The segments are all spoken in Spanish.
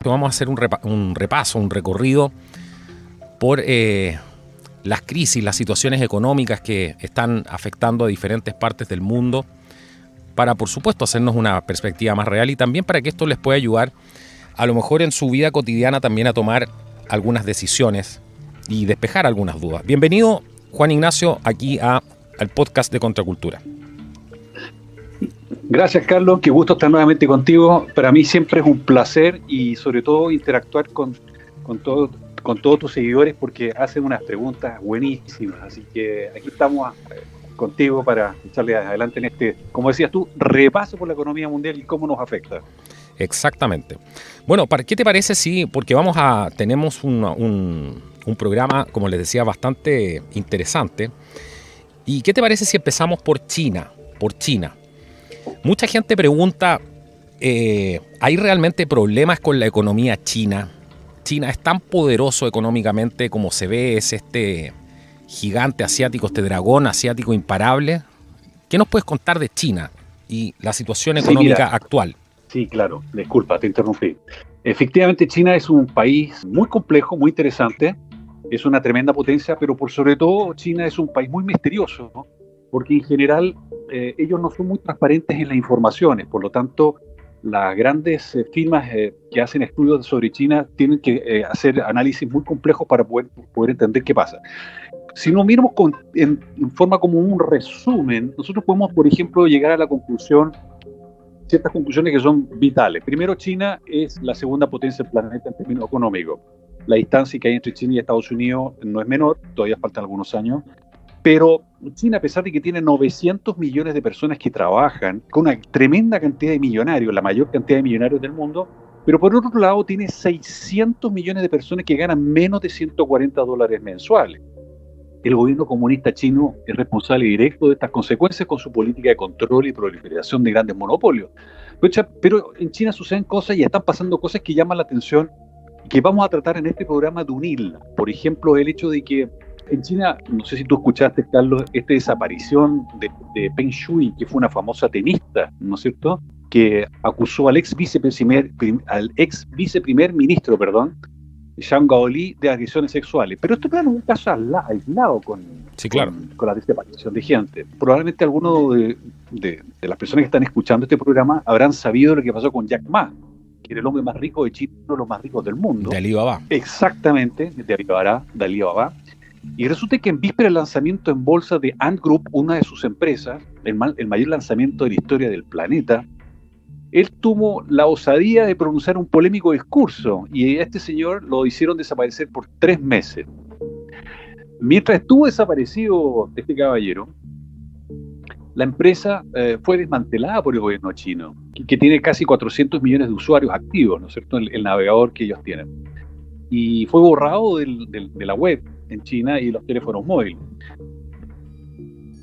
Vamos a hacer un repaso, un recorrido por las crisis, las situaciones económicas que están afectando a diferentes partes del mundo, para, por supuesto, hacernos una perspectiva más real y también para que esto les pueda ayudar, a lo mejor en su vida cotidiana, también a tomar algunas decisiones y despejar algunas dudas. Bienvenido, Juan Ignacio, aquí al podcast de Contracultura. Gracias, Carlos. Qué gusto estar nuevamente contigo. Para mí siempre es un placer y sobre todo interactuar con todos tus seguidores porque hacen unas preguntas buenísimas. Así que aquí estamos contigo para echarle adelante en este, como decías tú, repaso por la economía mundial y cómo nos afecta. Exactamente. Bueno, ¿qué te parece si, porque tenemos un programa, como les decía, bastante interesante. ¿Y qué te parece si empezamos por China? Mucha gente pregunta, ¿hay realmente problemas con la economía china? ¿China es tan poderoso económicamente como se ve? ¿Es este gigante asiático, este dragón asiático imparable? ¿Qué nos puedes contar de China y la situación económica actual? Sí, claro. Disculpa, te interrumpí. Efectivamente, China es un país muy complejo, muy interesante. Es una tremenda potencia, pero por sobre todo China es un país muy misterioso, ¿no? Porque en general ellos no son muy transparentes en las informaciones, por lo tanto las grandes firmas que hacen estudios sobre China tienen que hacer análisis muy complejos para poder entender qué pasa. Si nos miramos en forma como un resumen, nosotros podemos, por ejemplo, llegar a la conclusión, ciertas conclusiones que son vitales. Primero, China es la segunda potencia del planeta en términos económicos. La distancia que hay entre China y Estados Unidos no es menor, todavía faltan algunos años. Pero China, a pesar de que tiene 900 millones de personas que trabajan, con una tremenda cantidad de millonarios, la mayor cantidad de millonarios del mundo, pero por otro lado tiene 600 millones de personas que ganan menos de $140 mensuales. El gobierno comunista chino es responsable directo de estas consecuencias con su política de control y proliferación de grandes monopolios. Pero en China suceden cosas y están pasando cosas que llaman la atención y que vamos a tratar en este programa de unirlas. Por ejemplo, el hecho de que en China, no sé si tú escuchaste, Carlos, esta desaparición de Peng Shui, que fue una famosa tenista, ¿no es cierto?, que acusó al ex viceprimer ministro, Zhang Gaoli, de agresiones sexuales. Pero esto, claro, es un caso aislado con la desaparición de gente. Probablemente algunos de las personas que están escuchando este programa habrán sabido lo que pasó con Jack Ma, que era el hombre más rico de China, uno de los más ricos del mundo. De Alibaba. Exactamente, de Alibaba. Y resulta que en víspera del lanzamiento en bolsa de Ant Group, una de sus empresas, el mayor lanzamiento de la historia del planeta, él tuvo la osadía de pronunciar un polémico discurso y a este señor lo hicieron desaparecer por 3 meses. Mientras estuvo desaparecido este caballero, la empresa fue desmantelada por el gobierno chino, que tiene casi 400 millones de usuarios activos, ¿no es cierto?, el navegador que ellos tienen. Y fue borrado de la web en China y los teléfonos móviles.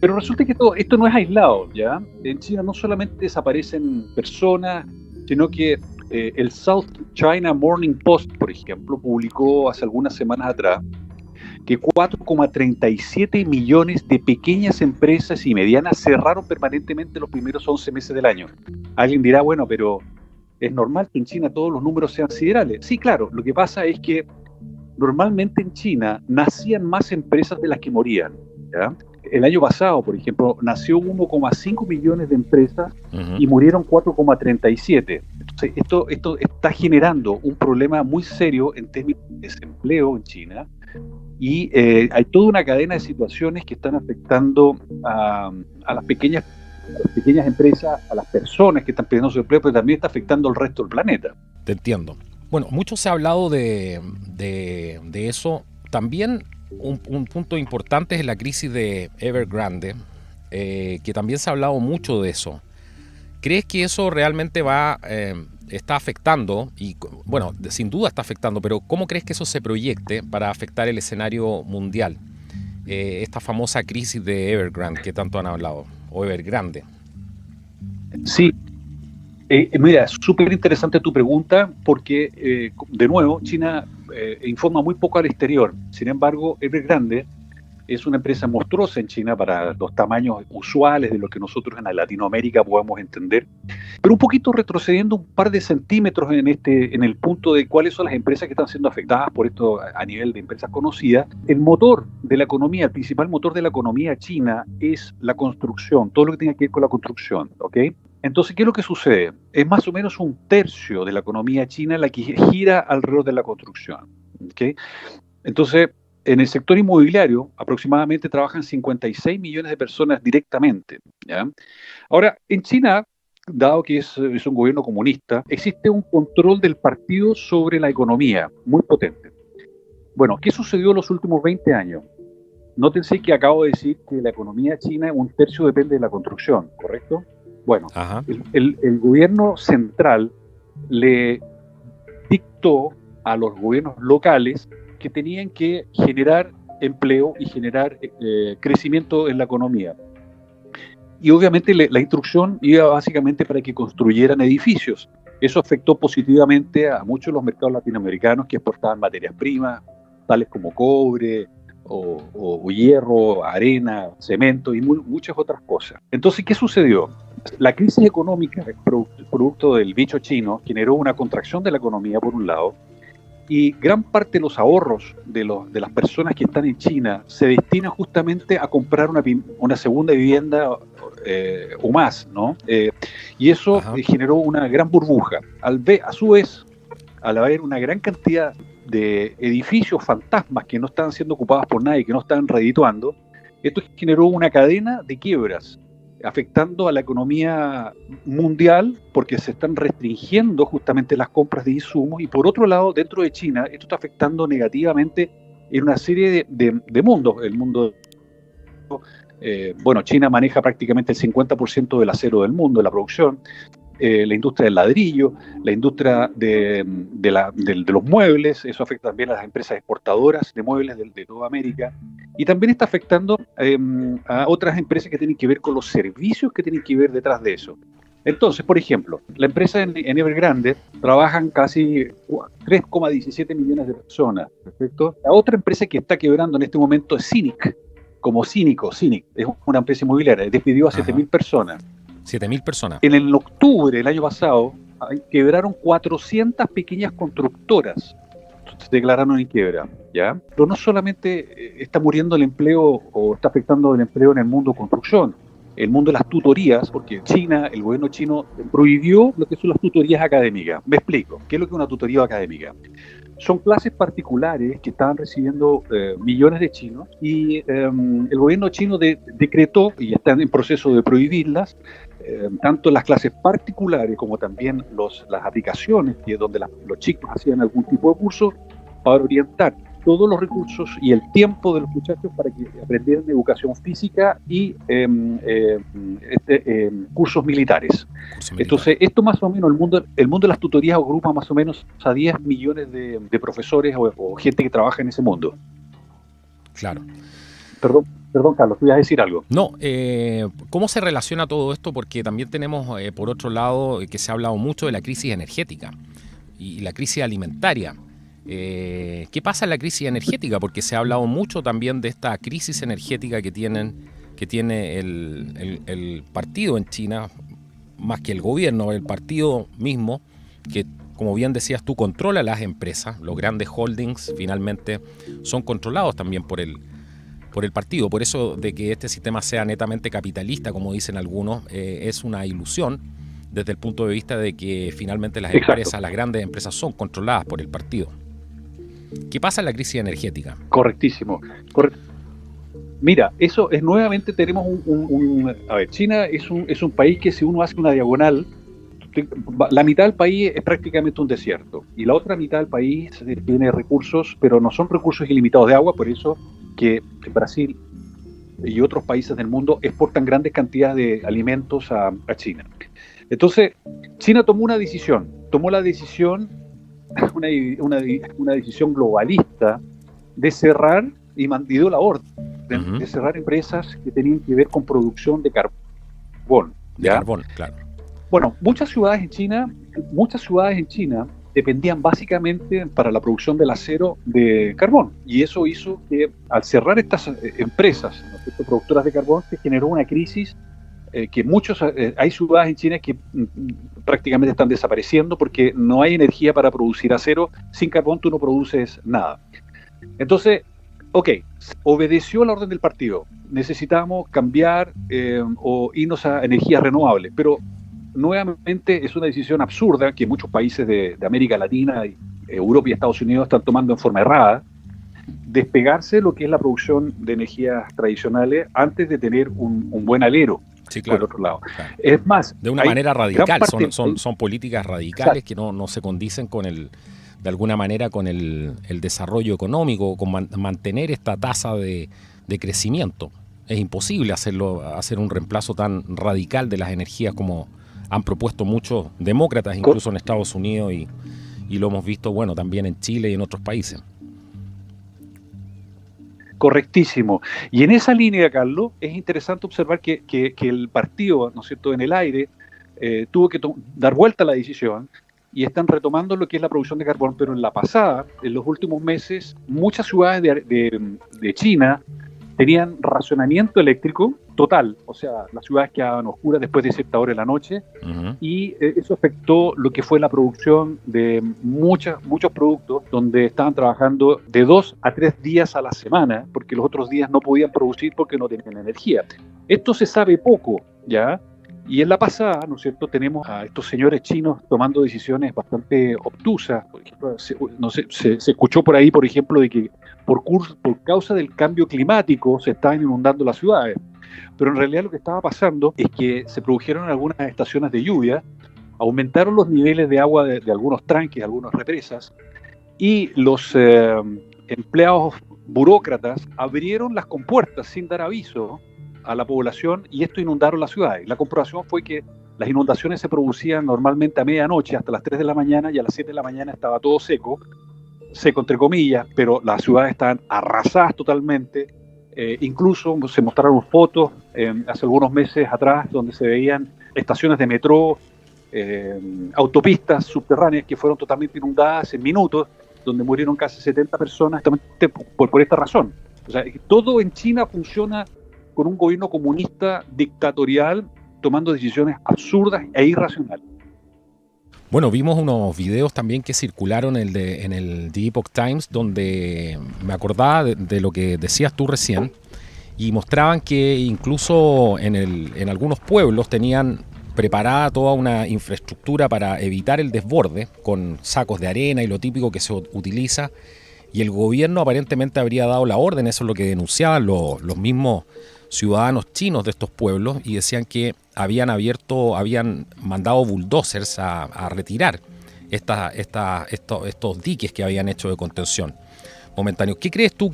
Pero resulta que esto no es aislado, ¿ya? En China no solamente desaparecen personas, sino que el South China Morning Post, por ejemplo, publicó hace algunas semanas atrás que 4,37 millones de pequeñas empresas y medianas cerraron permanentemente los primeros 11 meses del año. Alguien dirá, bueno, pero es normal que en China todos los números sean siderales. Sí, claro, lo que pasa es que normalmente en China nacían más empresas de las que morían, ¿ya? El año pasado, por ejemplo, nació 1,5 millones de empresas y murieron 4,37. Entonces, esto está generando un problema muy serio en términos de desempleo en China y hay toda una cadena de situaciones que están afectando a las pequeñas empresas, a las personas que están perdiendo su empleo, pero también está afectando al resto del planeta. Te entiendo. Bueno, mucho se ha hablado de eso. También un punto importante es la crisis de Evergrande, que también se ha hablado mucho de eso. ¿Crees que eso realmente está afectando? Y bueno, sin duda está afectando, pero ¿cómo crees que eso se proyecte para afectar el escenario mundial? Esta famosa crisis de Evergrande que tanto han hablado, o Evergrande. Sí. Mira, es súper interesante tu pregunta porque, de nuevo, China informa muy poco al exterior. Sin embargo, Evergrande Es una empresa monstruosa en China para los tamaños usuales de lo que nosotros en Latinoamérica podemos entender. Pero un poquito retrocediendo un par de centímetros en el punto de cuáles son las empresas que están siendo afectadas por esto a nivel de empresas conocidas. El motor de la economía, el principal motor de la economía china es la construcción, todo lo que tenga que ver con la construcción, ¿ok? Entonces, ¿qué es lo que sucede? Es más o menos un tercio de la economía china la que gira alrededor de la construcción, ¿ok? Entonces, en el sector inmobiliario, aproximadamente trabajan 56 millones de personas directamente, ¿ya? Ahora, en China, dado que es un gobierno comunista, existe un control del partido sobre la economía muy potente. Bueno, ¿qué sucedió en los últimos 20 años? Nótense que acabo de decir que la economía china, un tercio depende de la construcción, ¿correcto? Bueno, el gobierno central le dictó a los gobiernos locales que tenían que generar empleo y generar crecimiento en la economía. Y obviamente la instrucción iba básicamente para que construyeran edificios. Eso afectó positivamente a muchos de los mercados latinoamericanos que exportaban materias primas, tales como cobre, o hierro, arena, cemento y muchas otras cosas. Entonces, ¿qué sucedió? La crisis económica, producto del bicho chino, generó una contracción de la economía por un lado, y gran parte de los ahorros de las personas que están en China se destinan justamente a comprar una segunda vivienda o más, ¿no? Y eso generó una gran burbuja. A su vez, al haber una gran cantidad de edificios fantasmas que no estaban siendo ocupados por nadie, que no estaban redituando, esto generó una cadena de quiebras, afectando a la economía mundial porque se están restringiendo justamente las compras de insumos, y por otro lado, dentro de China, esto está afectando negativamente en una serie de mundos. El mundo, bueno, China maneja prácticamente el 50% del acero del mundo, de la producción, la industria del ladrillo, la industria de los muebles. Eso afecta también a las empresas exportadoras de muebles de toda América, y también está afectando a otras empresas que tienen que ver con los servicios que tienen que ver detrás de eso. Entonces, por ejemplo, la empresa en Evergrande trabajan casi 3,17 millones de personas, ¿perfecto? La otra empresa que está quebrando en este momento es Cynic, Cynic, es una empresa inmobiliaria, despidió a 7.000 personas. 7.000 personas. En el octubre del año pasado quebraron 400 pequeñas constructoras, se declararon en quiebra, ¿ya? Pero no solamente está muriendo el empleo o está afectando el empleo en el mundo de construcción, el mundo de las tutorías, porque China, el gobierno chino prohibió lo que son las tutorías académicas. Me explico, ¿qué es lo que es una tutoría académica? Son clases particulares que estaban recibiendo millones de chinos, y el gobierno chino decretó, y están en proceso de prohibirlas, tanto las clases particulares como también las aplicaciones donde los chicos hacían algún tipo de curso, para orientar todos los recursos y el tiempo de los muchachos para que aprendieran educación física y cursos militares. Entonces, esto más o menos, el mundo de las tutorías agrupa más o menos a 10 millones de profesores o gente que trabaja en ese mundo. Claro. Perdón, Carlos, ¿tú ibas a decir algo? No, ¿cómo se relaciona todo esto? Porque también tenemos, por otro lado, que se ha hablado mucho de la crisis energética y la crisis alimentaria. ¿Qué pasa en la crisis energética? Porque se ha hablado mucho también de esta crisis energética que tiene el partido en China, más que el gobierno, el partido mismo, que, como bien decías tú, controla las empresas. Los grandes holdings finalmente son controlados también por el partido. Por eso de que este sistema sea netamente capitalista, como dicen algunos, es una ilusión desde el punto de vista de que finalmente las empresas, las grandes empresas, son controladas por el partido. ¿Qué pasa en la crisis energética? Correctísimo. Mira, eso es nuevamente tenemos a ver, China es un país que, si uno hace una diagonal, la mitad del país es prácticamente un desierto, y la otra mitad del país tiene recursos, pero no son recursos ilimitados de agua. Por eso que Brasil y otros países del mundo exportan grandes cantidades de alimentos a China. Entonces, China tomó la decisión, una decisión globalista de cerrar, y dio la orden de cerrar empresas que tenían que ver con producción de carbón. De carbón, claro. Bueno, muchas ciudades en China dependían básicamente para la producción del acero de carbón. Y eso hizo que al cerrar estas empresas, ¿no es cierto?, productoras de carbón, se generó una crisis que hay ciudades en China que prácticamente están desapareciendo porque no hay energía para producir acero. Sin carbón tú no produces nada. Entonces, ok, obedeció la orden del partido. Necesitamos cambiar o irnos a energías renovables, pero nuevamente es una decisión absurda que muchos países de América Latina, Europa y Estados Unidos están tomando en forma errada, despegarse de lo que es la producción de energías tradicionales antes de tener un buen alero. Sí, claro, por otro lado. Claro. Es más, de una manera radical, parte, son políticas radicales que no se condicen con de alguna manera con el desarrollo económico, con mantener esta tasa de crecimiento. Es imposible hacer un reemplazo tan radical de las energías como han propuesto muchos demócratas, incluso en Estados Unidos, y lo hemos visto, bueno, también en Chile y en otros países. Correctísimo. Y en esa línea, Carlos, es interesante observar que el partido, ¿no es cierto?, en el aire, tuvo que dar vuelta a la decisión y están retomando lo que es la producción de carbón, pero en la pasada, en los últimos meses, muchas ciudades de China tenían racionamiento eléctrico total, o sea, las ciudades quedaban oscuras después de cierta hora de la noche, y eso afectó lo que fue la producción de muchos productos, donde estaban trabajando de 2 a 3 días a la semana, porque los otros días no podían producir porque no tenían energía. Esto se sabe poco, ¿ya? Y en la pasada, ¿no es cierto?, tenemos a estos señores chinos tomando decisiones bastante obtusas. Por ejemplo, se escuchó por ahí, por ejemplo, de que por causa del cambio climático se estaban inundando las ciudades. Pero en realidad lo que estaba pasando es que se produjeron algunas estaciones de lluvia, aumentaron los niveles de agua de algunos tranques, algunas represas, y los empleados burócratas abrieron las compuertas sin dar aviso a la población y esto inundaron las ciudades. La comprobación fue que las inundaciones se producían normalmente a medianoche hasta las 3 de la mañana y a las 7 de la mañana estaba todo seco entre comillas, pero las ciudades estaban arrasadas totalmente. Incluso se mostraron fotos hace algunos meses atrás donde se veían estaciones de metro, autopistas subterráneas que fueron totalmente inundadas en minutos, donde murieron casi 70 personas por esta razón. O sea, todo en China funciona con un gobierno comunista dictatorial tomando decisiones absurdas e irracionales. Bueno, vimos unos videos también que circularon en el The Epoch Times, donde me acordaba de lo que decías tú recién, y mostraban que incluso en algunos pueblos tenían preparada toda una infraestructura para evitar el desborde, con sacos de arena y lo típico que se utiliza, y el gobierno aparentemente habría dado la orden, eso es lo que denunciaban los mismos ciudadanos chinos de estos pueblos, y decían que habían mandado bulldozers a retirar estos diques que habían hecho de contención momentáneos. ¿Qué crees tú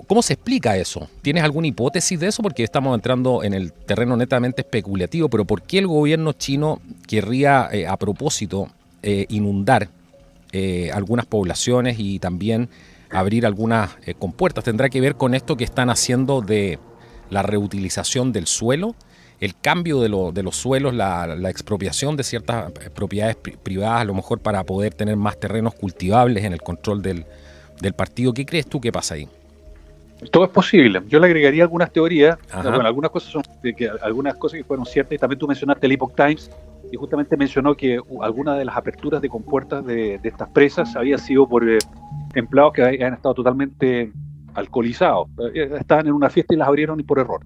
cómo se explica eso? ¿Tienes alguna hipótesis de eso? Porque estamos entrando en el terreno netamente especulativo, pero ¿por qué el gobierno chino querría a propósito inundar algunas poblaciones y también abrir algunas compuertas? ¿Tendrá que ver con esto que están haciendo de la reutilización del suelo, el cambio de los suelos, la expropiación de ciertas propiedades privadas, a lo mejor para poder tener más terrenos cultivables en el control del partido? ¿Qué crees tú que pasa ahí? Todo es posible. Yo le agregaría algunas teorías. Bueno, algunas cosas que fueron ciertas, y también tú mencionaste el Epoch Times, y justamente mencionó que algunas de las aperturas de compuertas de estas presas había sido por empleados que habían estado totalmente alcoholizados. Estaban en una fiesta y las abrieron por error.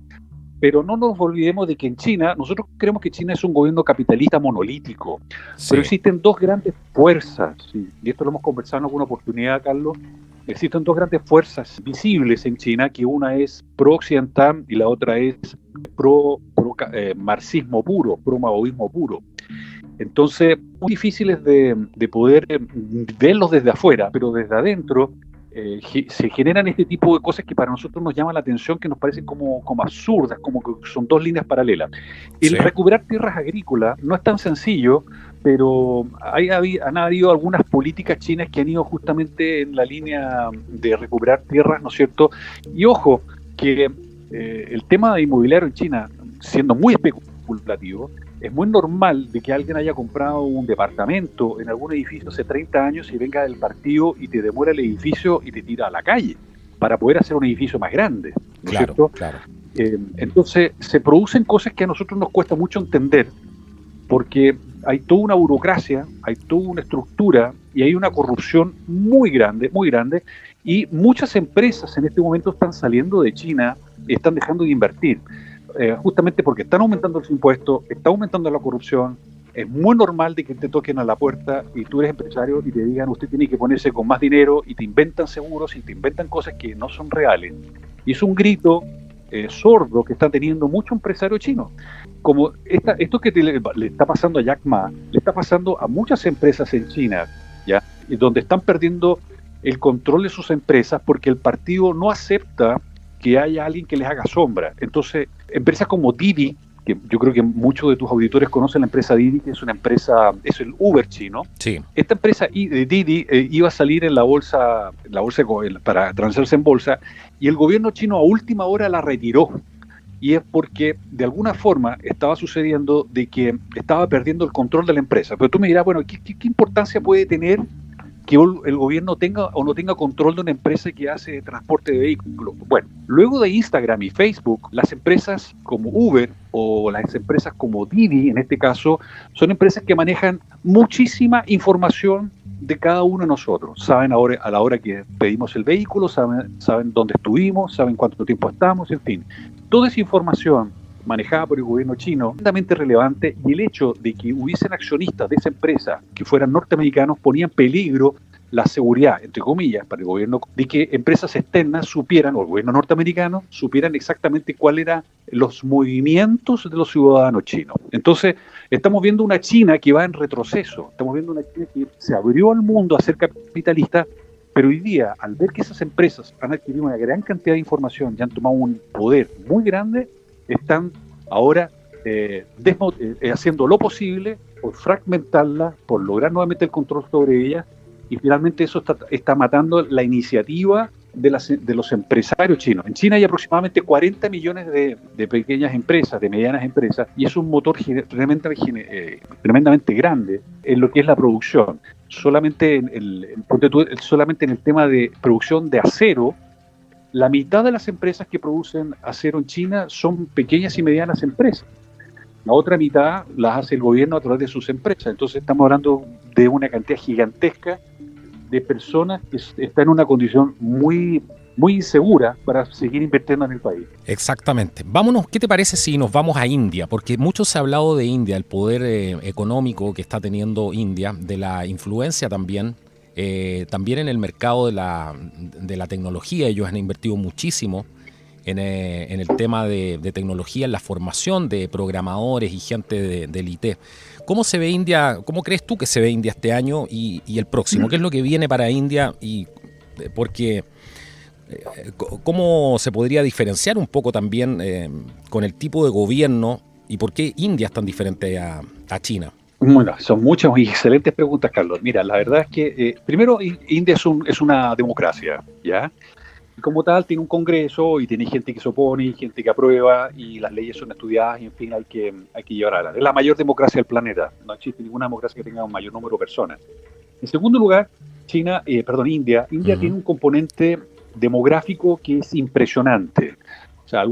Pero no nos olvidemos de que en China, nosotros creemos que China es un gobierno capitalista monolítico, sí, pero existen dos grandes fuerzas, ¿sí? Y esto lo hemos conversado en alguna oportunidad, Carlos. Existen dos grandes fuerzas visibles en China, que una es pro-occidental y la otra es pro-marxismo puro, pro-maoísmo puro. Entonces, muy difíciles de poder verlos desde afuera, pero desde adentro se generan este tipo de cosas que para nosotros nos llaman la atención, que nos parecen como absurdas, como que son dos líneas paralelas. El recuperar tierras agrícolas no es tan sencillo, pero han habido algunas políticas chinas que han ido justamente en la línea de recuperar tierras, ¿no es cierto? Y ojo, que el tema de inmobiliario en China, siendo muy especulativo, es muy normal de que alguien haya comprado un departamento en algún edificio hace 30 años y venga del partido y te demora el edificio y te tira a la calle para poder hacer un edificio más grande, ¿no es cierto? Claro. Entonces se producen cosas que a nosotros nos cuesta mucho entender, porque hay toda una burocracia, hay toda una estructura y hay una corrupción muy grande, y muchas empresas en este momento están saliendo de China, están dejando de invertir, justamente porque están aumentando los impuestos, está aumentando la corrupción. Es muy normal de que te toquen a la puerta y tú eres empresario y te digan usted tiene que ponerse con más dinero y te inventan seguros y te inventan cosas que no son reales. Y es un grito sordo que está teniendo mucho empresario chino. Como esto que le está pasando a Jack Ma, le está pasando a muchas empresas en China, ¿ya? Y donde están perdiendo el control de sus empresas porque el partido no acepta que haya alguien que les haga sombra. Entonces, empresas como Didi, que yo creo que muchos de tus auditores conocen la empresa Didi, que es una empresa, es el Uber chino. Sí. Esta empresa Didi iba a salir en la bolsa para transarse en bolsa, y el gobierno chino a última hora la retiró. Y es porque de alguna forma estaba sucediendo de que estaba perdiendo el control de la empresa. Pero tú me dirás, bueno, ¿qué importancia puede tener que el gobierno tenga o no tenga control de una empresa que hace transporte de vehículos? Bueno, luego de Instagram y Facebook, las empresas como Uber o las empresas como Didi, en este caso, son empresas que manejan muchísima información de cada uno de nosotros. Saben ahora, a la hora que pedimos el vehículo, saben dónde estuvimos, saben cuánto tiempo estamos, en fin. Toda esa información manejada por el gobierno chino es tremendamente relevante, y el hecho de que hubiesen accionistas de esa empresa que fueran norteamericanos ponía en peligro la seguridad, entre comillas, para el gobierno, de que empresas externas supieran, o el gobierno norteamericano, supieran exactamente cuáles eran los movimientos de los ciudadanos chinos. Entonces, estamos viendo una China que va en retroceso, estamos viendo una China que se abrió al mundo a ser capitalista, pero hoy día, al ver que esas empresas han adquirido una gran cantidad de información y han tomado un poder muy grande, están ahora haciendo lo posible por fragmentarla, por lograr nuevamente el control sobre ella, y finalmente eso está matando la iniciativa de los empresarios chinos. En China hay aproximadamente 40 millones de pequeñas empresas, de medianas empresas, y es un motor tremendamente grande en lo que es la producción. Solamente en el tema de producción de acero, la mitad de las empresas que producen acero en China son pequeñas y medianas empresas. La otra mitad las hace el gobierno a través de sus empresas. Entonces estamos hablando de una cantidad gigantesca de personas que están en una condición muy, muy insegura para seguir invirtiendo en el país. Exactamente. Vámonos, ¿qué te parece si nos vamos a India? Porque mucho se ha hablado de India, el poder económico que está teniendo India, de la influencia también en el mercado de la tecnología. Ellos han invertido muchísimo en el tema de tecnología, en la formación de programadores y gente del IT. ¿Cómo se ve India? ¿Cómo crees tú que se ve India este año y el próximo? ¿Qué es lo que viene para India? Y porque ¿cómo se podría diferenciar un poco también con el tipo de gobierno y por qué India es tan diferente a China? Bueno, son muchas y excelentes preguntas, Carlos. Mira, la verdad es que, primero, India es una democracia, ¿ya? Y como tal, tiene un congreso y tiene gente que se opone y gente que aprueba, y las leyes son estudiadas y, en fin, hay que llevar adelante. Es la mayor democracia del planeta. No existe ninguna democracia que tenga un mayor número de personas. En segundo lugar, India tiene un componente demográfico que es impresionante. O sea,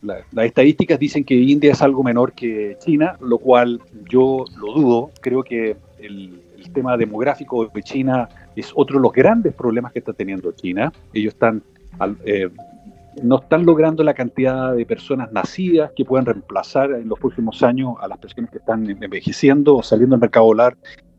las estadísticas dicen que India es algo menor que China, lo cual yo lo dudo. Creo que el tema demográfico de China es otro de los grandes problemas que está teniendo China. Ellos no están logrando la cantidad de personas nacidas que puedan reemplazar en los próximos años a las personas que están envejeciendo o saliendo al mercado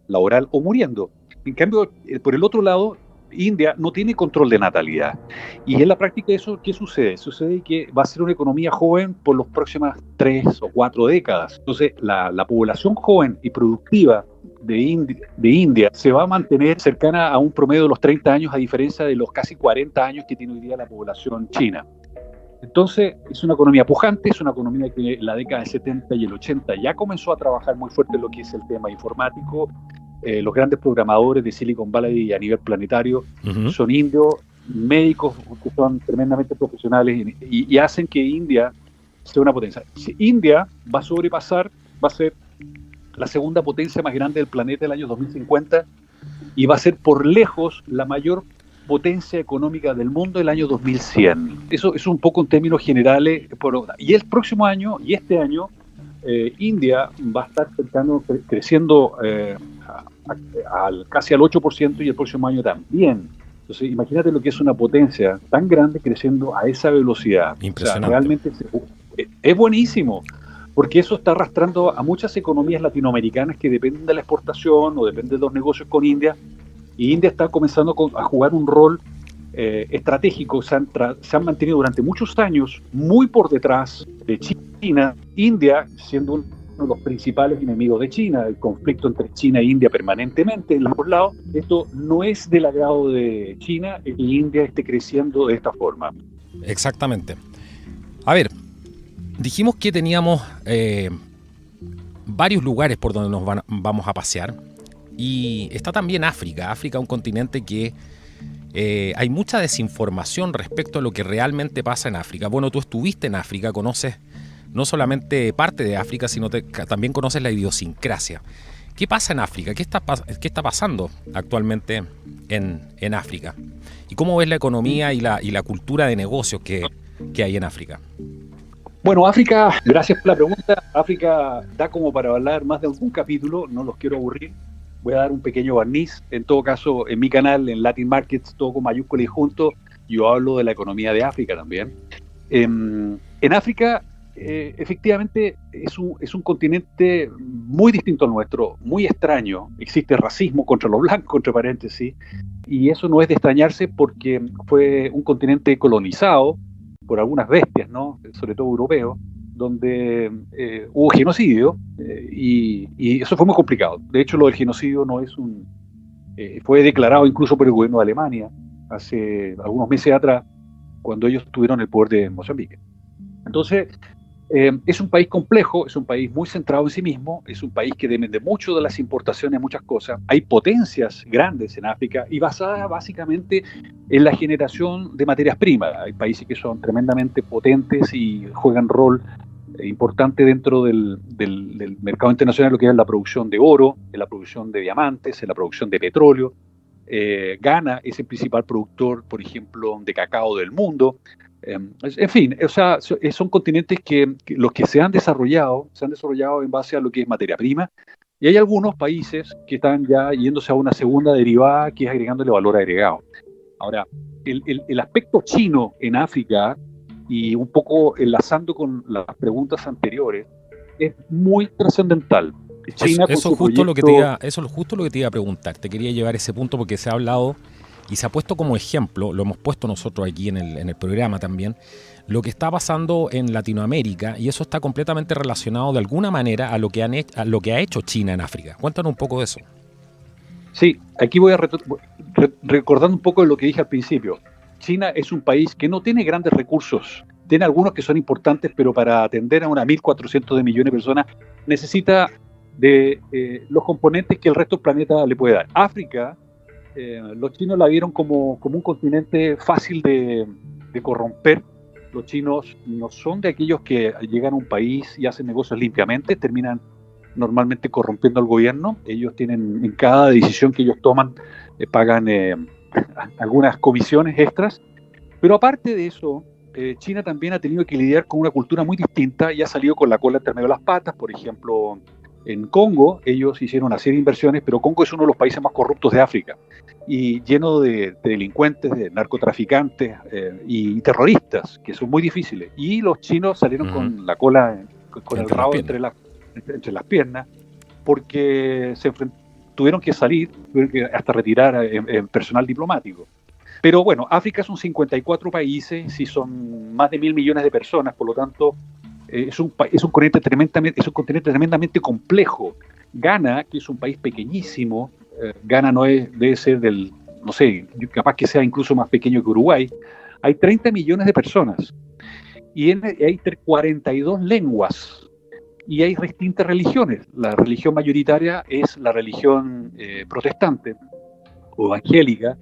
laboral o muriendo. En cambio, por el otro lado, India no tiene control de natalidad. Y en la práctica eso, ¿qué sucede? Sucede que va a ser una economía joven por las próximas 3 o 4 décadas. Entonces, la población joven y productiva de India se va a mantener cercana a un promedio de los 30 años, a diferencia de los casi 40 años que tiene hoy día la población china. Entonces, es una economía pujante, es una economía que en la década del 70 y el 80 ya comenzó a trabajar muy fuerte en lo que es el tema informático. Los grandes programadores de Silicon Valley a nivel planetario son indios, médicos que son tremendamente profesionales y hacen que India sea una potencia. Si India va a sobrepasar, va a ser la segunda potencia más grande del planeta el año 2050 y va a ser por lejos la mayor potencia económica del mundo el año 2100. Eso es un poco en términos generales. Y el próximo año y este año, India va a estar creciendo casi al 8% y el próximo año también. Entonces, imagínate lo que es una potencia tan grande creciendo a esa velocidad. Impresionante. O sea, realmente es buenísimo, porque eso está arrastrando a muchas economías latinoamericanas que dependen de la exportación o dependen de los negocios con India, y India está comenzando a jugar un rol estratégico. Se han mantenido durante muchos años muy por detrás de China, India siendo uno de los principales enemigos de China, el conflicto entre China e India permanentemente en ambos lados. Esto no es del agrado de China y India esté creciendo de esta forma. Exactamente. A ver, dijimos que teníamos varios lugares por donde nos vamos a pasear, y está también África. África es un continente que hay mucha desinformación respecto a lo que realmente pasa en África. Bueno, tú estuviste en África, conoces no solamente parte de África, sino también conoces la idiosincrasia. ¿Qué pasa en África? ¿Qué está pasando actualmente en África? ¿Y cómo ves la economía y la cultura de negocios que hay en África? Bueno, África, gracias por la pregunta. África da como para hablar más de algún capítulo, no los quiero aburrir. Voy a dar un pequeño barniz. En todo caso, en mi canal, en Latin Markets, todo con mayúsculas y junto, yo hablo de la economía de África también. En África, efectivamente, es un continente muy distinto al nuestro, muy extraño. Existe racismo contra los blancos, entre paréntesis, y eso no es de extrañarse porque fue un continente colonizado por algunas bestias, ¿no? Sobre todo europeos, donde hubo genocidio, y eso fue muy complicado. De hecho, lo del genocidio no es fue declarado incluso por el gobierno de Alemania hace algunos meses atrás, cuando ellos tuvieron el poder de Mozambique. Entonces, es un país complejo, es un país muy centrado en sí mismo, es un país que depende mucho de las importaciones de muchas cosas. Hay potencias grandes en África y basadas básicamente en la generación de materias primas. Hay países que son tremendamente potentes y juegan rol importante dentro del mercado internacional, lo que es la producción de oro, en la producción de diamantes, en la producción de petróleo. Ghana es el principal productor, por ejemplo, de cacao del mundo. En fin, o sea, son continentes que los que se han desarrollado en base a lo que es materia prima, y hay algunos países que están ya yéndose a una segunda derivada, que es agregándole valor agregado. Ahora, el aspecto chino en África, y un poco enlazando con las preguntas anteriores, es muy trascendental. China eso es justo lo que te iba a preguntar. Te quería llevar ese punto porque se ha hablado y se ha puesto como ejemplo, lo hemos puesto nosotros aquí en el programa también, lo que está pasando en Latinoamérica, y eso está completamente relacionado de alguna manera a lo que ha hecho China en África. Cuéntanos un poco de eso. Sí, aquí voy a recordando un poco de lo que dije al principio. China es un país que no tiene grandes recursos, tiene algunos que son importantes, pero para atender a unas 1.400 de millones de personas necesita de los componentes que el resto del planeta le puede dar. África, los chinos la vieron como un continente fácil de corromper. Los chinos no son de aquellos que llegan a un país y hacen negocios limpiamente, terminan normalmente corrompiendo al gobierno. Ellos tienen, en cada decisión que ellos toman, pagan algunas comisiones extras. Pero aparte de eso, China también ha tenido que lidiar con una cultura muy distinta y ha salido con la cola entre medio de las patas. Por ejemplo, en Congo ellos hicieron una serie de inversiones, pero Congo es uno de los países más corruptos de África y lleno de delincuentes, de narcotraficantes y terroristas, que son muy difíciles. Y los chinos salieron con la cola, con el rabo entre las piernas, porque tuvieron que salir, tuvieron que hasta retirar personal diplomático. Pero bueno, África son 54 países y son más de 1.000 millones de personas, por lo tanto es un continente tremendamente complejo. Ghana, que es un país pequeñísimo, Ghana debe ser no sé, capaz que sea incluso más pequeño que Uruguay, hay 30 millones de personas y hay 42 lenguas y hay distintas religiones. La religión mayoritaria es la religión protestante o evangélica,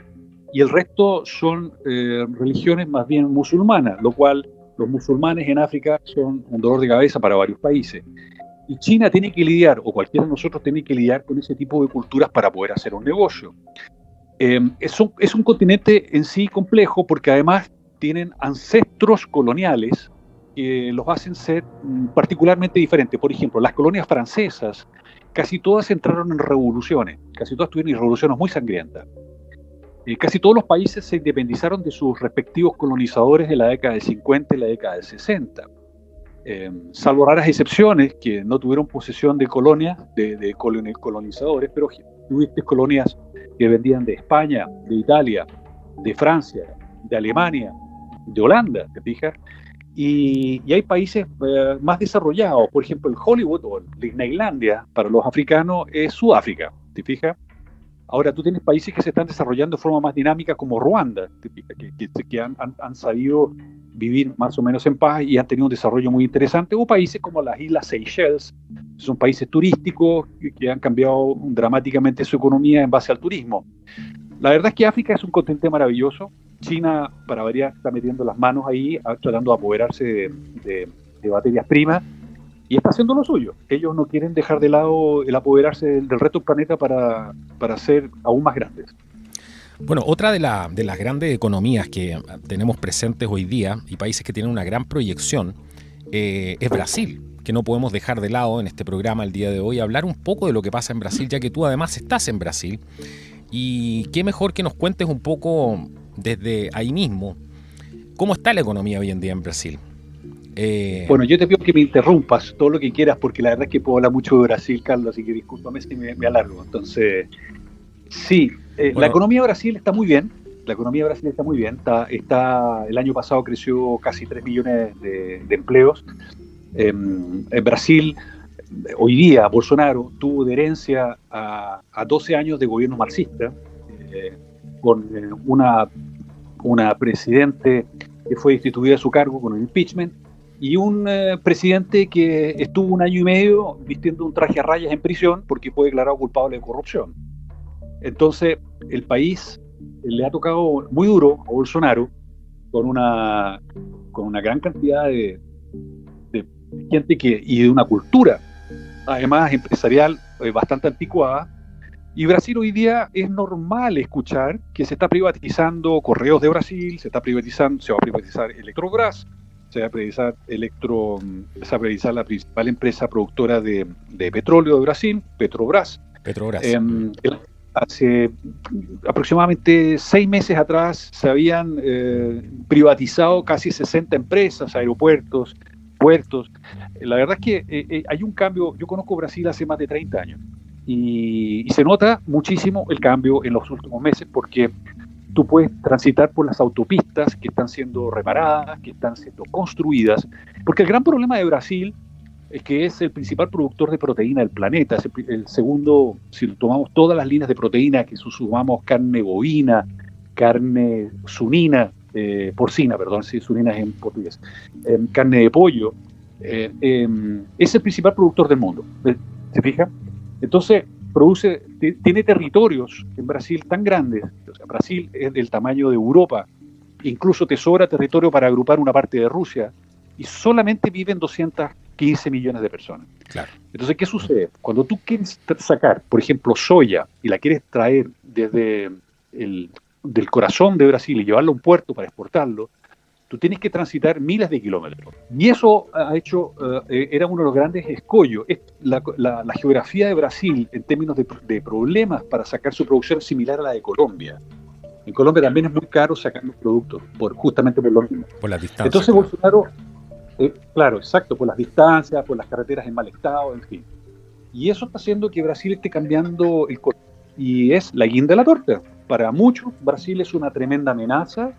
y el resto son religiones más bien musulmanas, lo cual los musulmanes en África son un dolor de cabeza para varios países. Y China tiene que lidiar, o cualquiera de nosotros tiene que lidiar con ese tipo de culturas para poder hacer un negocio. Es un continente en sí complejo porque además tienen ancestros coloniales que los hacen ser particularmente diferentes. Por ejemplo, las colonias francesas, casi todas entraron en revoluciones, casi todas tuvieron revoluciones muy sangrientas. Casi todos los países se independizaron de sus respectivos colonizadores en la década del 50 y la década del 60. Salvo raras excepciones que no tuvieron posesión de colonias, de colonizadores, pero tuviste colonias que vendían de España, de Italia, de Francia, de Alemania, de Holanda, ¿te fijas? Y hay países más desarrollados, por ejemplo el Hollywood o Disneylandia para los africanos es Sudáfrica, ¿te fijas? Ahora tú tienes países que se están desarrollando de forma más dinámica como Ruanda, ¿te fijas? Que han sabido vivir más o menos en paz y han tenido un desarrollo muy interesante, o países como las Islas Seychelles, son países turísticos que han cambiado dramáticamente su economía en base al turismo. La verdad es que África es un continente maravilloso. China, para variar, está metiendo las manos ahí, tratando de apoderarse de materias primas, y está haciendo lo suyo. Ellos no quieren dejar de lado el apoderarse del resto del planeta para ser aún más grandes. Bueno, otra de las grandes economías que tenemos presentes hoy día y países que tienen una gran proyección es Brasil, que no podemos dejar de lado en este programa el día de hoy, hablar un poco de lo que pasa en Brasil, ya que tú además estás en Brasil. Y qué mejor que nos cuentes un poco desde ahí mismo cómo está la economía hoy en día en Brasil. Bueno, yo te pido que me interrumpas todo lo que quieras, porque la verdad es que puedo hablar mucho de Brasil, Carlos, así que discúlpame si me alargo. Entonces, sí, bueno, la economía de Brasil está muy bien. La economía de Brasil está muy bien. El año pasado creció casi 3 millones de empleos. En Brasil, hoy día, Bolsonaro tuvo de herencia a 12 años de gobierno marxista, con una presidente que fue destituida de su cargo con un impeachment, y un presidente que estuvo 1 año y medio vistiendo un traje a rayas en prisión porque fue declarado culpable de corrupción. Entonces, el país le ha tocado muy duro a Bolsonaro, con una gran cantidad de gente y de una cultura, además empresarial, bastante anticuada. Y Brasil hoy día es normal escuchar que se está privatizando Correos de Brasil, se va a privatizar Eletrobras, se va a privatizar la principal empresa productora de petróleo de Brasil, Petrobras. Hace aproximadamente 6 meses atrás se habían privatizado casi 60 empresas, aeropuertos, puertos. La verdad es que hay un cambio. Yo conozco Brasil hace más de 30 años y se nota muchísimo el cambio en los últimos meses, porque tú puedes transitar por las autopistas que están siendo reparadas, que están siendo construidas, porque el gran problema de Brasil es que es el principal productor de proteína del planeta. Es el segundo, si tomamos todas las líneas de proteína, que sumamos carne bovina, carne porcina, perdón, sí, sunina es en portugués, carne de pollo, es el principal productor del mundo, ¿se fija? Entonces, tiene territorios en Brasil tan grandes. O sea, Brasil es del tamaño de Europa, incluso te sobra territorio para agrupar una parte de Rusia, y solamente viven 215 millones de personas. Claro. Entonces, ¿qué sucede? Cuando tú quieres sacar, por ejemplo, soya, y la quieres traer desde del corazón de Brasil y llevarlo a un puerto para exportarlo, tú tienes que transitar miles de kilómetros. Y eso era uno de los grandes escollos. La geografía de Brasil, en términos de problemas para sacar su producción, es similar a la de Colombia. En Colombia también es muy caro sacar los productos, justamente por lo mismo. Por las distancias. Entonces Bolsonaro, claro, exacto, por las distancias, por las carreteras en mal estado, en fin. Y eso está haciendo que Brasil esté cambiando el color. Y es la guinda de la torta. Para muchos, Brasil es una tremenda amenaza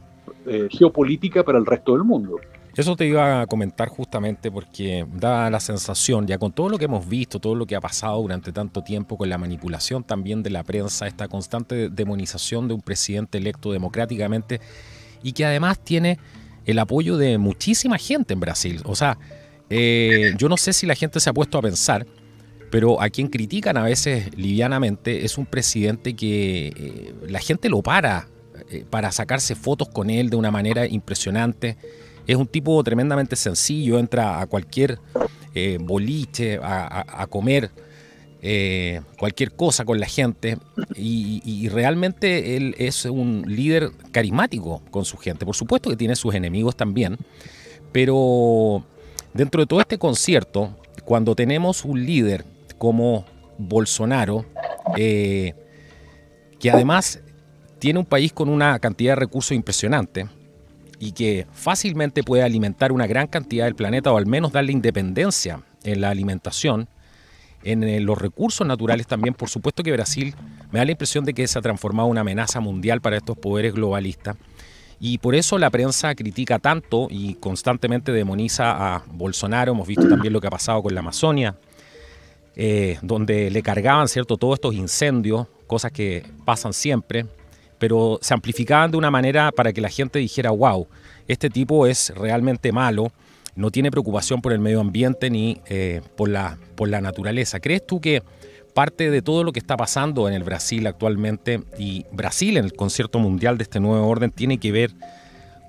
geopolítica para el resto del mundo. Eso te iba a comentar justamente porque da la sensación, ya con todo lo que hemos visto, todo lo que ha pasado durante tanto tiempo, con la manipulación también de la prensa, esta constante demonización de un presidente electo democráticamente y que además tiene el apoyo de muchísima gente en Brasil. O sea, yo no sé si la gente se ha puesto a pensar, pero a quien critican a veces livianamente es un presidente que la gente lo para sacarse fotos con él de una manera impresionante. Es un tipo tremendamente sencillo, entra a cualquier boliche, a comer cualquier cosa con la gente y realmente él es un líder carismático con su gente. Por supuesto que tiene sus enemigos también, pero dentro de todo este concierto, cuando tenemos un líder como Bolsonaro, que además tiene un país con una cantidad de recursos impresionante y que fácilmente puede alimentar una gran cantidad del planeta o al menos darle independencia en la alimentación, en los recursos naturales también. Por supuesto que Brasil me da la impresión de que se ha transformado en una amenaza mundial para estos poderes globalistas y por eso la prensa critica tanto y constantemente demoniza a Bolsonaro. Hemos visto también lo que ha pasado con la Amazonia, donde le cargaban, ¿cierto?, todos estos incendios, cosas que pasan siempre, pero se amplificaban de una manera para que la gente dijera, wow, este tipo es realmente malo, no tiene preocupación por el medio ambiente ni por la naturaleza. ¿Crees tú que parte de todo lo que está pasando en el Brasil actualmente y Brasil en el concierto mundial de este nuevo orden tiene que ver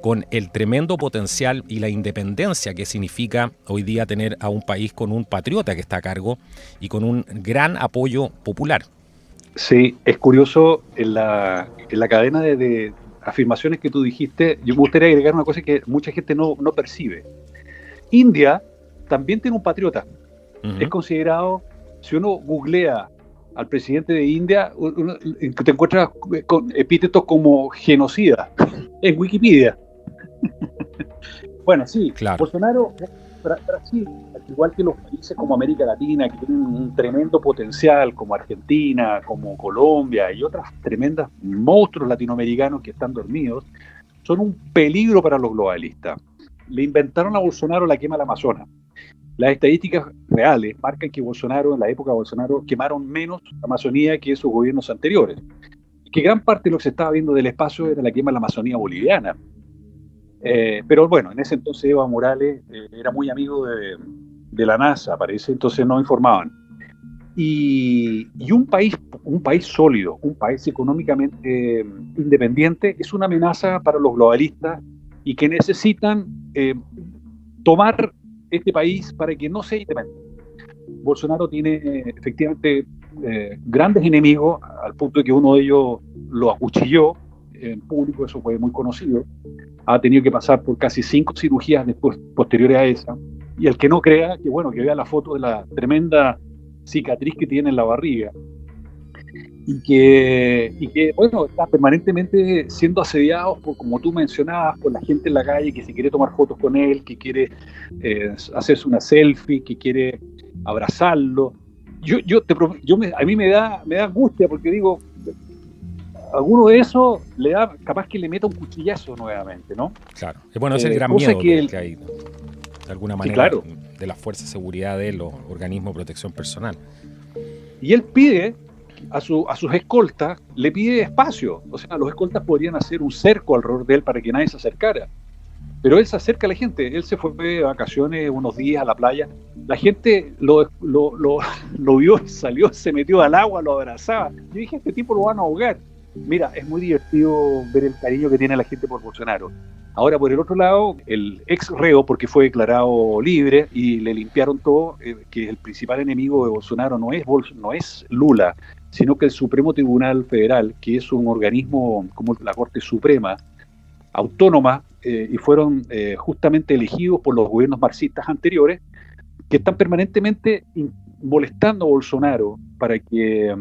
con el tremendo potencial y la independencia que significa hoy día tener a un país con un patriota que está a cargo y con un gran apoyo popular? Sí, es curioso en la cadena de afirmaciones que tú dijiste. Yo me gustaría agregar una cosa que mucha gente no percibe. India también tiene un patriota. Es considerado, si uno googlea al presidente de India, te encuentras con epítetos como genocida en Wikipedia. Bueno, sí, claro. Bolsonaro, Brasil, al igual que los países como América Latina, que tienen un tremendo potencial, como Argentina, como Colombia y otras tremendas monstruos latinoamericanos que están dormidos, son un peligro para los globalistas. Le inventaron a Bolsonaro la quema del Amazonas. Las estadísticas reales marcan que Bolsonaro, en la época de Bolsonaro, quemaron menos Amazonía que sus gobiernos anteriores. Y que gran parte de lo que se estaba viendo del espacio era la quema de la Amazonía boliviana. Pero bueno, en ese entonces Evo Morales era muy amigo de la NASA, parece, entonces no informaban. Y un país sólido, un país económicamente independiente, es una amenaza para los globalistas y que necesitan tomar este país para que no sea independiente. Bolsonaro tiene efectivamente grandes enemigos, al punto de que uno de ellos lo acuchilló en público, eso fue muy conocido. Ha tenido que pasar por casi 5 cirugías después, posteriores a esa. Y el que no crea, que bueno, que vea la foto de la tremenda cicatriz que tiene en la barriga. Y que bueno, está permanentemente siendo asediados por, como tú mencionabas, por la gente en la calle que se quiere tomar fotos con él, que quiere hacerse una selfie, que quiere abrazarlo. A mí me da angustia porque digo, alguno de esos le da, capaz que le meta un cuchillazo nuevamente, ¿no? Claro. Bueno, ese es el gran miedo que hay, de alguna manera, sí, claro, de las fuerzas de seguridad de los organismos de protección personal. Y él pide a sus escoltas, le pide espacio. O sea, los escoltas podrían hacer un cerco alrededor de él para que nadie se acercara. Pero él se acerca a la gente. Él se fue de vacaciones unos días a la playa. La gente lo vio, salió, se metió al agua, lo abrazaba. Yo dije, este tipo lo van a ahogar. Mira, es muy divertido ver el cariño que tiene la gente por Bolsonaro. Ahora, por el otro lado, el ex reo, porque fue declarado libre y le limpiaron todo, que el principal enemigo de Bolsonaro no es Lula, sino que el Supremo Tribunal Federal, que es un organismo como la Corte Suprema, autónoma, y fueron justamente elegidos por los gobiernos marxistas anteriores, que están permanentemente molestando a Bolsonaro para que,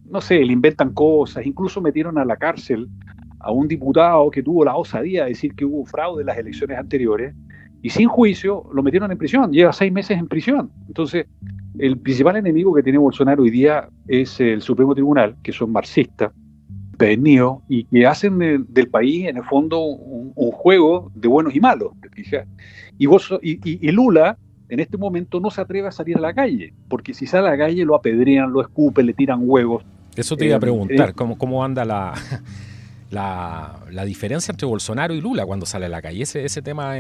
no sé, le inventan cosas. Incluso metieron a la cárcel a un diputado que tuvo la osadía de decir que hubo fraude en las elecciones anteriores, y sin juicio lo metieron en prisión, lleva 6 meses en prisión. Entonces, el principal enemigo que tiene Bolsonaro hoy día es el Supremo Tribunal, que son marxistas, pernidos, y que hacen del país, en el fondo, un juego de buenos y malos, ¿te fijas? Y Lula, en este momento, no se atreve a salir a la calle, porque si sale a la calle lo apedrean, lo escupen, le tiran huevos. Eso te iba a preguntar, ¿cómo anda la diferencia entre Bolsonaro y Lula cuando sale a la calle? Ese tema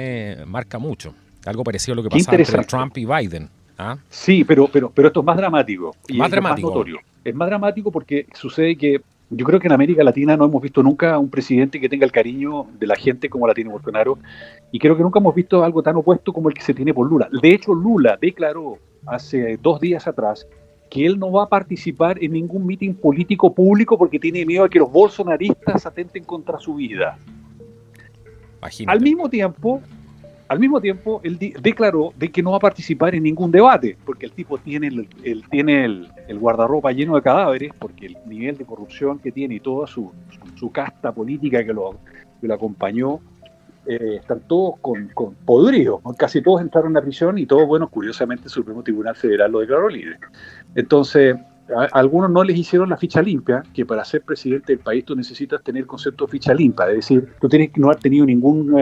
marca mucho. Algo parecido a lo que pasaba entre Trump y Biden. ¿Ah? Sí, pero esto es más dramático. Más dramático. Es más notorio. Es más dramático porque sucede que Yo creo que en América Latina no hemos visto nunca un presidente que tenga el cariño de la gente como la tiene Bolsonaro, y creo que nunca hemos visto algo tan opuesto como el que se tiene por Lula. De hecho, Lula declaró hace 2 días atrás que él no va a participar en ningún mitin político público porque tiene miedo a que los bolsonaristas atenten contra su vida. Al Imagínate. mismo tiempo, él declaró de que no va a participar en ningún debate, porque el tipo tiene el guardarropa lleno de cadáveres, porque el nivel de corrupción que tiene y toda su casta política que lo acompañó, están todos con podridos. Casi todos entraron a prisión y todos, bueno, curiosamente el Supremo Tribunal Federal lo declaró libre. Entonces, a algunos no les hicieron la ficha limpia, que para ser presidente del país tú necesitas tener el concepto de ficha limpia, es decir, tú tienes que no haber tenido ningún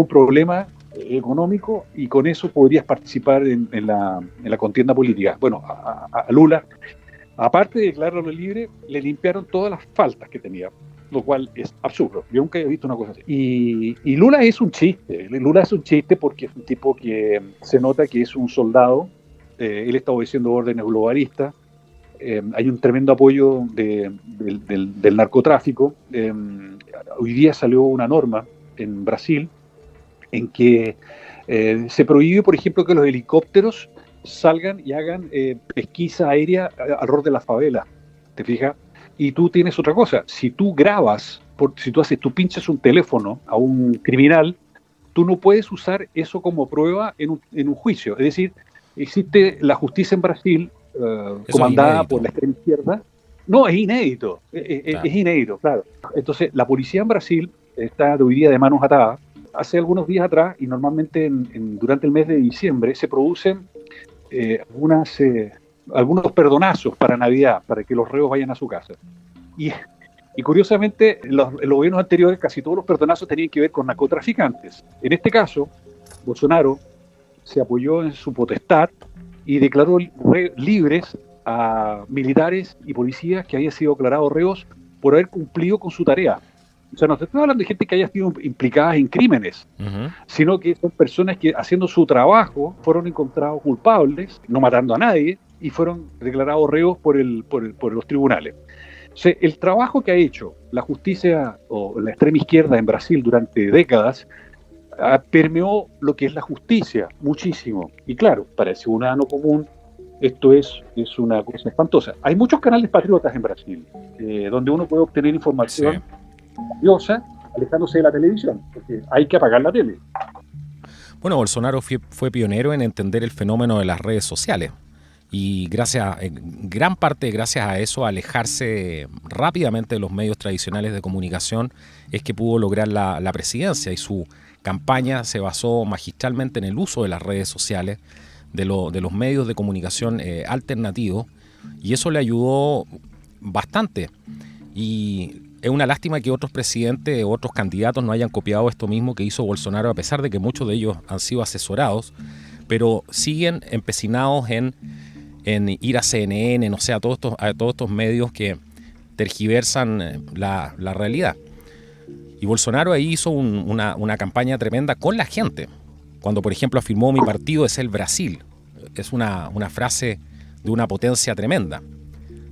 problema económico y con eso podrías participar en la contienda política. Bueno, a Lula, aparte de declararlo libre, le limpiaron todas las faltas que tenía, lo cual es absurdo. Yo nunca he visto una cosa así. Y Lula es un chiste. Lula es un chiste porque es un tipo que se nota que es un soldado. Él está obedeciendo órdenes globalistas. Hay un tremendo apoyo del narcotráfico. Hoy día salió una norma en Brasil en que se prohíbe, por ejemplo, que los helicópteros salgan y hagan pesquisa aérea alrededor de la favela. ¿Te fijas? Y tú tienes otra cosa. Si tú grabas, tú pinchas un teléfono a un criminal, tú no puedes usar eso como prueba en un juicio. Es decir, existe la justicia en Brasil, comandada por la extrema izquierda. No, es inédito. Claro. Es inédito, claro. Entonces, la policía en Brasil está hoy día de manos atadas. Hace algunos días atrás, y normalmente durante el mes de diciembre, se producen algunos perdonazos para Navidad, para que los reos vayan a su casa. Y curiosamente, en los gobiernos anteriores, casi todos los perdonazos tenían que ver con narcotraficantes. En este caso, Bolsonaro se apoyó en su potestad y declaró libres a militares y policías que habían sido declarados reos por haber cumplido con su tarea. O sea, no estoy hablando de gente que haya sido implicada en crímenes, sino que son personas que, haciendo su trabajo, fueron encontrados culpables, no matando a nadie, y fueron declarados reos por los tribunales. O sea, el trabajo que ha hecho la justicia o la extrema izquierda en Brasil durante décadas permeó lo que es la justicia muchísimo. Y claro, para el ciudadano común esto es una cosa espantosa. Hay muchos canales patriotas en Brasil, donde uno puede obtener información valiosa, alejándose de la televisión, porque hay que apagar la tele. Bueno, Bolsonaro fue pionero en entender el fenómeno de las redes sociales y gran parte gracias a eso, alejarse rápidamente de los medios tradicionales de comunicación, es que pudo lograr la presidencia, y su campaña se basó magistralmente en el uso de las redes sociales, de los medios de comunicación alternativos, y eso le ayudó bastante. Y es una lástima que otros presidentes, otros candidatos no hayan copiado esto mismo que hizo Bolsonaro, a pesar de que muchos de ellos han sido asesorados, pero siguen empecinados en ir a CNN, no sé, a todos estos medios que tergiversan la realidad. Y Bolsonaro ahí hizo una campaña tremenda con la gente. Cuando, por ejemplo, afirmó "mi partido es el Brasil", es una frase de una potencia tremenda,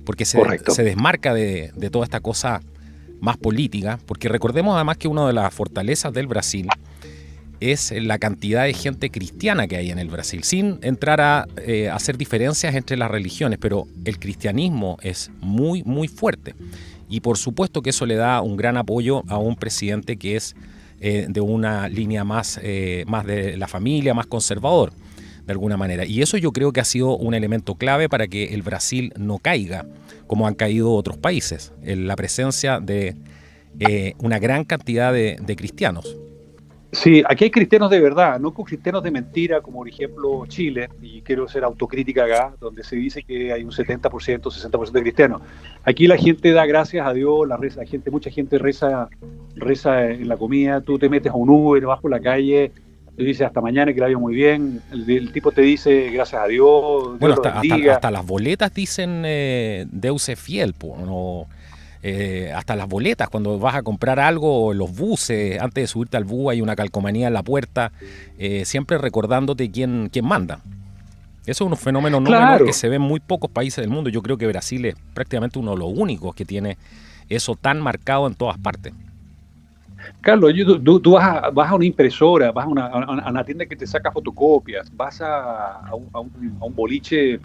porque se desmarca de toda esta cosa más política, porque recordemos además que una de las fortalezas del Brasil es la cantidad de gente cristiana que hay en el Brasil, sin entrar a hacer diferencias entre las religiones, pero el cristianismo es muy, muy fuerte. Y por supuesto que eso le da un gran apoyo a un presidente que es de una línea más de la familia, más conservador, de alguna manera. Y eso yo creo que ha sido un elemento clave para que el Brasil no caiga, como han caído otros países, en la presencia de una gran cantidad de cristianos. Sí, aquí hay cristianos de verdad, no con cristianos de mentira, como por ejemplo Chile, y quiero ser autocrítica acá, donde se dice que hay un 70%, 60% de cristianos. Aquí la gente da gracias a Dios, mucha gente reza en la comida, tú te metes a un Uber, vas por la calle, te dice hasta mañana, que la vaya muy bien, el tipo te dice gracias a Dios, bueno, Dios lo bendiga. hasta las boletas dicen Deus es fiel, no. Hasta las boletas, cuando vas a comprar algo, los buses, antes de subirte al bus hay una calcomanía en la puerta, siempre recordándote quién manda. Eso es un fenómeno no menor que se ve en muy pocos países del mundo. Yo creo que Brasil es prácticamente uno de los únicos que tiene eso tan marcado en todas partes. Carlos, tú vas a una impresora, vas a una tienda que te saca fotocopias, vas a un boliche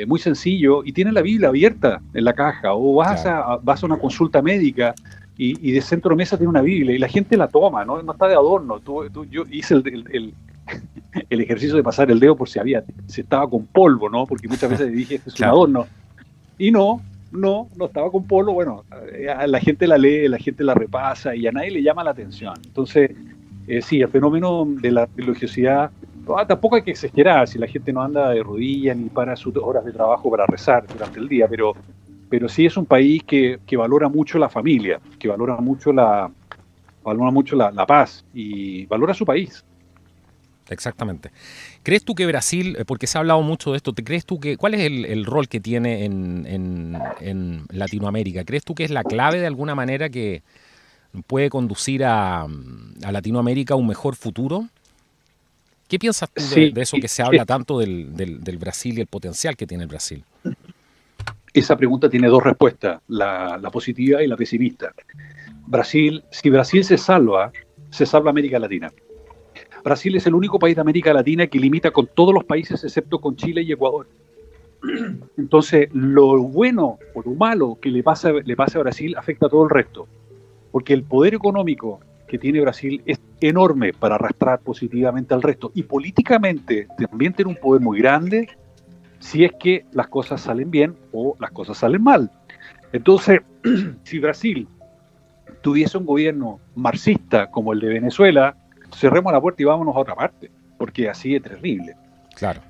muy sencillo y tiene la Biblia abierta en la caja, o Claro. vas a una consulta médica y de centro mesa tiene una Biblia y la gente la toma, no está de adorno. Yo hice el ejercicio de pasar el dedo por si estaba con polvo, ¿no? Porque muchas veces dije, este es un Claro. adorno. Y no estaba con polvo. Bueno, la gente la lee, la gente la repasa y a nadie le llama la atención. Entonces, sí, el fenómeno de la religiosidad, tampoco hay que exagerar si la gente no anda de rodillas ni para sus horas de trabajo para rezar durante el día, pero sí es un país que valora mucho la familia, que valora mucho la paz y valora su país. Exactamente. ¿Crees tú que Brasil, porque se ha hablado mucho de esto, ¿crees tú cuál es el rol que tiene en Latinoamérica? ¿Crees tú que es la clave de alguna manera que puede conducir a Latinoamérica a un mejor futuro? ¿Qué piensas tú Sí, de eso que se habla tanto del Brasil y el potencial que tiene el Brasil? esa pregunta tiene dos respuestas, la positiva y la pesimista. Si Brasil se salva América Latina. Brasil es el único país de América Latina que limita con todos los países excepto con Chile y Ecuador. Entonces, lo bueno o lo malo que le pasa a Brasil afecta a todo el resto, porque el poder económico que tiene Brasil es enorme para arrastrar positivamente al resto, y políticamente también tiene un poder muy grande si es que las cosas salen bien o las cosas salen mal. Entonces, si Brasil tuviese un gobierno marxista como el de Venezuela, cerremos la puerta y vámonos a otra parte, porque así es terrible. Claro.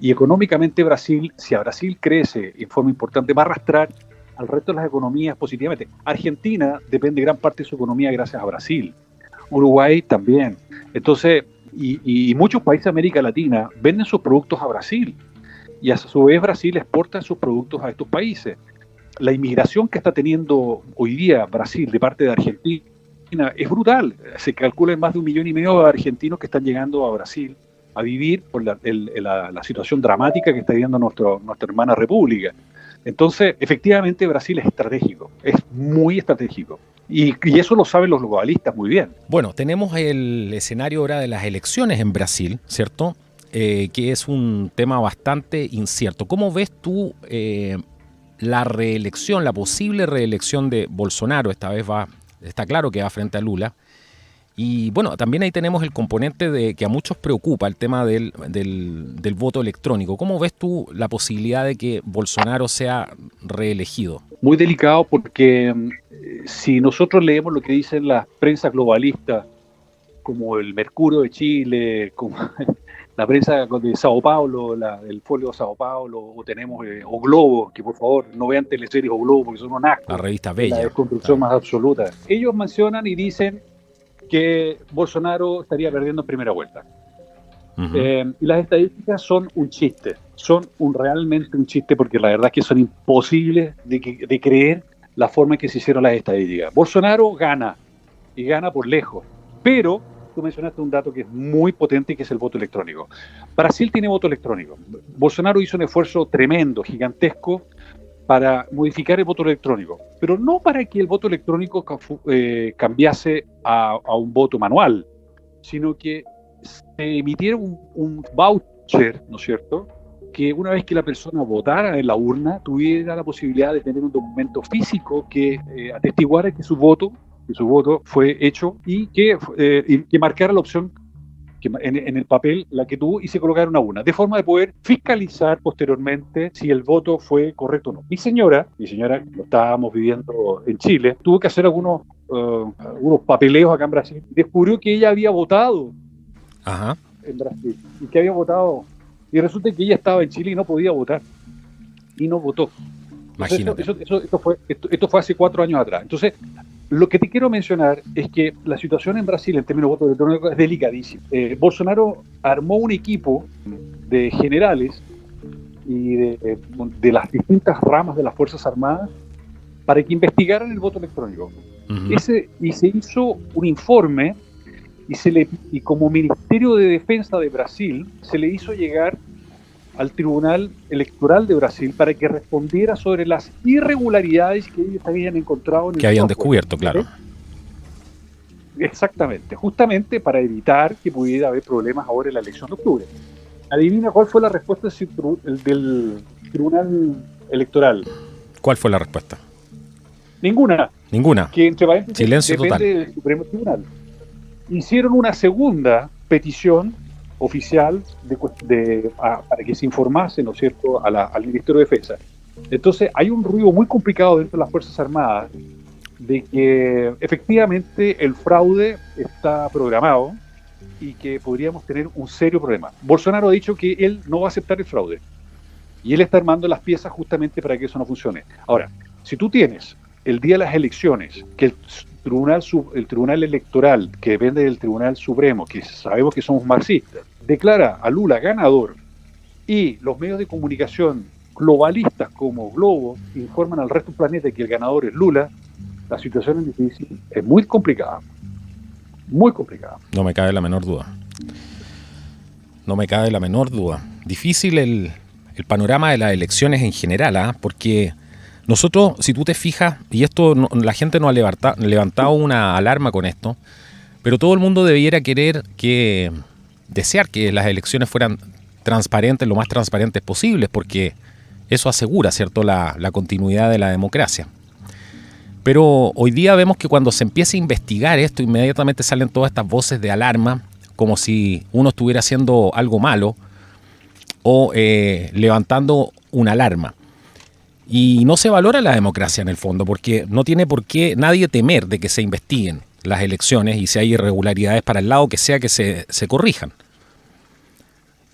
Y económicamente Brasil, si a Brasil crece en forma importante, va a arrastrar al resto de las economías positivamente. Argentina depende gran parte de su economía gracias a Brasil. Uruguay también. Entonces, y muchos países de América Latina venden sus productos a Brasil. Y a su vez Brasil exporta sus productos a estos países. La inmigración que está teniendo hoy día Brasil de parte de Argentina es brutal. Se calcula en más de 1,5 millones de argentinos que están llegando a Brasil a vivir por la situación dramática que está viviendo nuestra hermana república. Entonces, efectivamente, Brasil es estratégico, es muy estratégico. Y eso lo saben los globalistas muy bien. Bueno, tenemos el escenario ahora de las elecciones en Brasil, ¿cierto? Que es un tema bastante incierto. ¿Cómo ves tú la reelección, la posible reelección de Bolsonaro? Esta vez está claro que va frente a Lula. Y bueno, también ahí tenemos el componente de que a muchos preocupa el tema del voto electrónico. ¿Cómo ves tú la posibilidad de que Bolsonaro sea reelegido? Muy delicado porque si nosotros leemos lo que dicen las prensas globalistas, como el Mercurio de Chile, como la prensa de Sao Paulo, el Folio de Sao Paulo, o tenemos O Globo, que por favor no vean teleseries O Globo porque son un La asco, revista es la Bella. desconstrucción más absoluta. Ellos mencionan y dicen que Bolsonaro estaría perdiendo en primera vuelta. Y las estadísticas son un chiste, realmente un chiste, porque la verdad es que son imposibles de creer la forma en que se hicieron las estadísticas. Bolsonaro gana, y gana por lejos, pero tú mencionaste un dato que es muy potente, que es el voto electrónico. Brasil tiene voto electrónico. Bolsonaro hizo un esfuerzo tremendo, gigantesco, para modificar el voto electrónico, pero no para que el voto electrónico cambiase a un voto manual, sino que se emitiera un voucher, ¿no es cierto?, que una vez que la persona votara en la urna, tuviera la posibilidad de tener un documento físico que atestiguara que su voto fue hecho y que marcara la opción en el papel la que tuvo y se colocara una urna, de forma de poder fiscalizar posteriormente si el voto fue correcto o no. Mi señora, lo estábamos viviendo en Chile, tuvo que hacer algunos papeleos acá en Brasil, descubrió que ella había votado en Brasil y que había votado, y resulta que ella estaba en Chile y no podía votar y no votó. Imagínate. Esto fue hace 4 años atrás. Entonces, lo que te quiero mencionar es que la situación en Brasil en términos de voto electrónico es delicadísima. Bolsonaro armó un equipo de generales y de las distintas ramas de las Fuerzas Armadas para que investigaran el voto electrónico. Y se hizo un informe y como Ministerio de Defensa de Brasil se le hizo llegar al Tribunal Electoral de Brasil para que respondiera sobre las irregularidades que ellos habían encontrado en el Que habían software. descubierto, claro. Exactamente, justamente para evitar que pudiera haber problemas ahora en la elección de octubre. Adivina cuál fue la respuesta del Tribunal Electoral. ¿Cuál fue la respuesta? Ninguna. Ninguna. Que entre paréntesis Silencio depende total. del Supremo Tribunal. Hicieron una segunda petición oficial para que se informase, ¿no es cierto?, al Ministerio de Defensa. Entonces hay un ruido muy complicado dentro de las Fuerzas Armadas de que efectivamente el fraude está programado y que podríamos tener un serio problema. Bolsonaro ha dicho que él no va a aceptar el fraude y él está armando las piezas justamente para que eso no funcione. Ahora, si tú tienes el día de las elecciones que el Tribunal Electoral, que depende del Tribunal Supremo, que sabemos que somos marxistas, declara a Lula ganador y los medios de comunicación globalistas como Globo informan al resto del planeta que el ganador es Lula, la situación es difícil, es muy complicada. Muy complicada. No me cabe la menor duda. No me cabe la menor duda. Difícil el panorama de las elecciones en general, ¿eh? Porque nosotros, si tú te fijas, y esto la gente no ha levantado una alarma con esto, pero todo el mundo debiera desear que las elecciones fueran transparentes, lo más transparentes posibles, porque eso asegura, ¿cierto?, la continuidad de la democracia. Pero hoy día vemos que cuando se empieza a investigar esto, inmediatamente salen todas estas voces de alarma, como si uno estuviera haciendo algo malo o levantando una alarma. Y no se valora la democracia en el fondo, porque no tiene por qué nadie temer de que se investiguen las elecciones y si hay irregularidades para el lado que sea que se corrijan.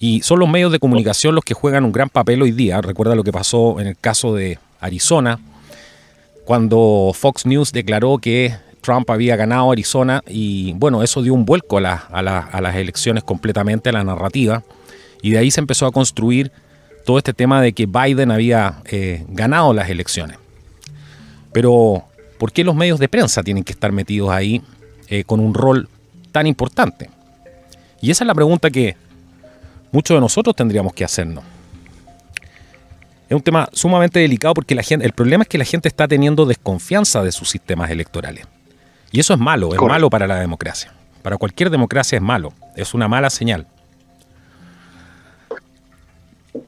Y son los medios de comunicación los que juegan un gran papel hoy día. Recuerda lo que pasó en el caso de Arizona, cuando Fox News declaró que Trump había ganado Arizona y bueno, eso dio un vuelco a las elecciones completamente, a la narrativa, y de ahí se empezó a construir todo este tema de que Biden había ganado las elecciones. Pero, ¿por qué los medios de prensa tienen que estar metidos ahí con un rol tan importante? Y esa es la pregunta que muchos de nosotros tendríamos que hacernos. Es un tema sumamente delicado porque el problema es que la gente está teniendo desconfianza de sus sistemas electorales. Y eso es malo, es malo para la democracia. Para cualquier democracia es malo, es una mala señal.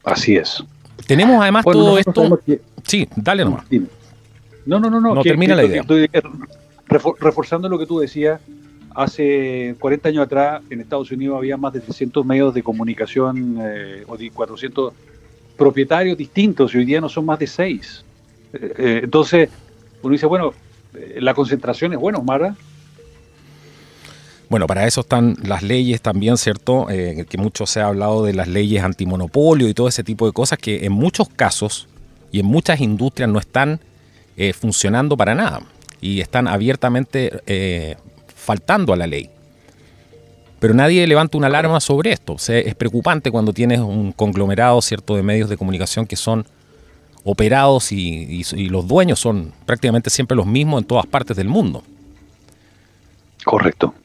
Así es. Tenemos además todo esto... Que... Sí, dale nomás. No, termina la idea. Estoy reforzando lo que tú decías. Hace 40 años atrás en Estados Unidos había más de 300 medios de comunicación o de 400 propietarios distintos y hoy día no son más de 6. Entonces uno dice, bueno, la concentración es buena, Mara. Bueno, para eso están las leyes también, ¿cierto? Que mucho se ha hablado de las leyes antimonopolio y todo ese tipo de cosas que en muchos casos y en muchas industrias no están funcionando para nada y están abiertamente faltando a la ley. Pero nadie levanta una alarma sobre esto. O sea, es preocupante cuando tienes un conglomerado, ¿cierto?, de medios de comunicación que son operados y los dueños son prácticamente siempre los mismos en todas partes del mundo. Correcto.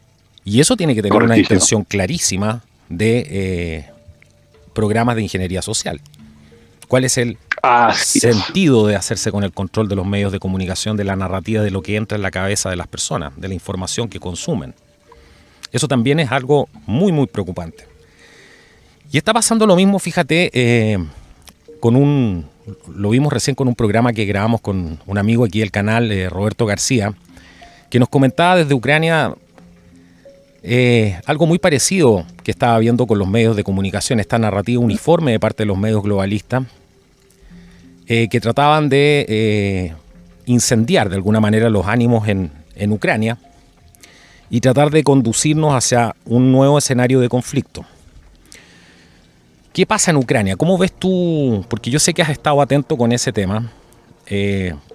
Y eso tiene que tener una intención clarísima de programas de ingeniería social. ¿Cuál es el sentido de hacerse con el control de los medios de comunicación, de la narrativa, de lo que entra en la cabeza de las personas, de la información que consumen? Eso también es algo muy, muy preocupante. Y está pasando lo mismo, fíjate, lo vimos recién con un programa que grabamos con un amigo aquí del canal, Roberto García, que nos comentaba desde Ucrania algo muy parecido que estaba viendo con los medios de comunicación, esta narrativa uniforme de parte de los medios globalistas, que trataban de incendiar de alguna manera los ánimos en Ucrania y tratar de conducirnos hacia un nuevo escenario de conflicto. ¿Qué pasa en Ucrania? ¿Cómo ves tú? Porque yo sé que has estado atento con ese tema.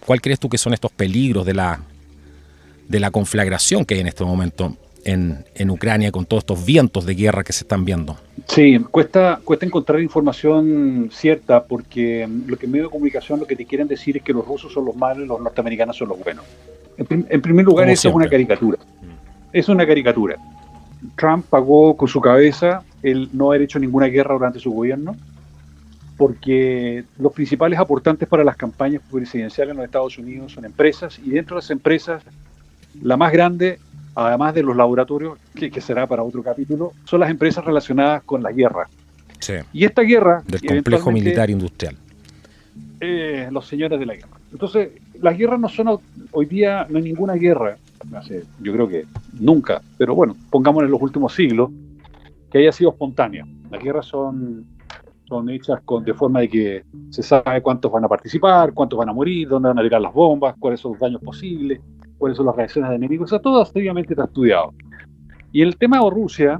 ¿Cuál crees tú que son estos peligros de la conflagración que hay en este momento en Ucrania con todos estos vientos de guerra que se están viendo? Sí, cuesta encontrar información cierta porque lo que en medio de comunicación lo que te quieren decir es que los rusos son los malos y los norteamericanos son los buenos. En primer lugar, eso es una caricatura. Es una caricatura. Trump pagó con su cabeza el no haber hecho ninguna guerra durante su gobierno. porque los principales aportantes para las campañas presidenciales en los Estados Unidos son empresas, y dentro de las empresas, la más grande, además de los laboratorios, que será para otro capítulo, son las empresas relacionadas con la guerra. Sí. Y esta guerra... Del complejo militar industrial. Los señores de la guerra. Entonces, las guerras no son... Hoy día no hay ninguna guerra, yo creo que nunca, pero bueno, pongámoslo en los últimos siglos, que haya sido espontánea. Las guerras son hechas de forma de que se sabe cuántos van a participar, cuántos van a morir, dónde van a llegar las bombas, cuáles son los daños posibles, cuáles son las reacciones de enemigos. O sea, todo seriamente está estudiado. Y el tema de Rusia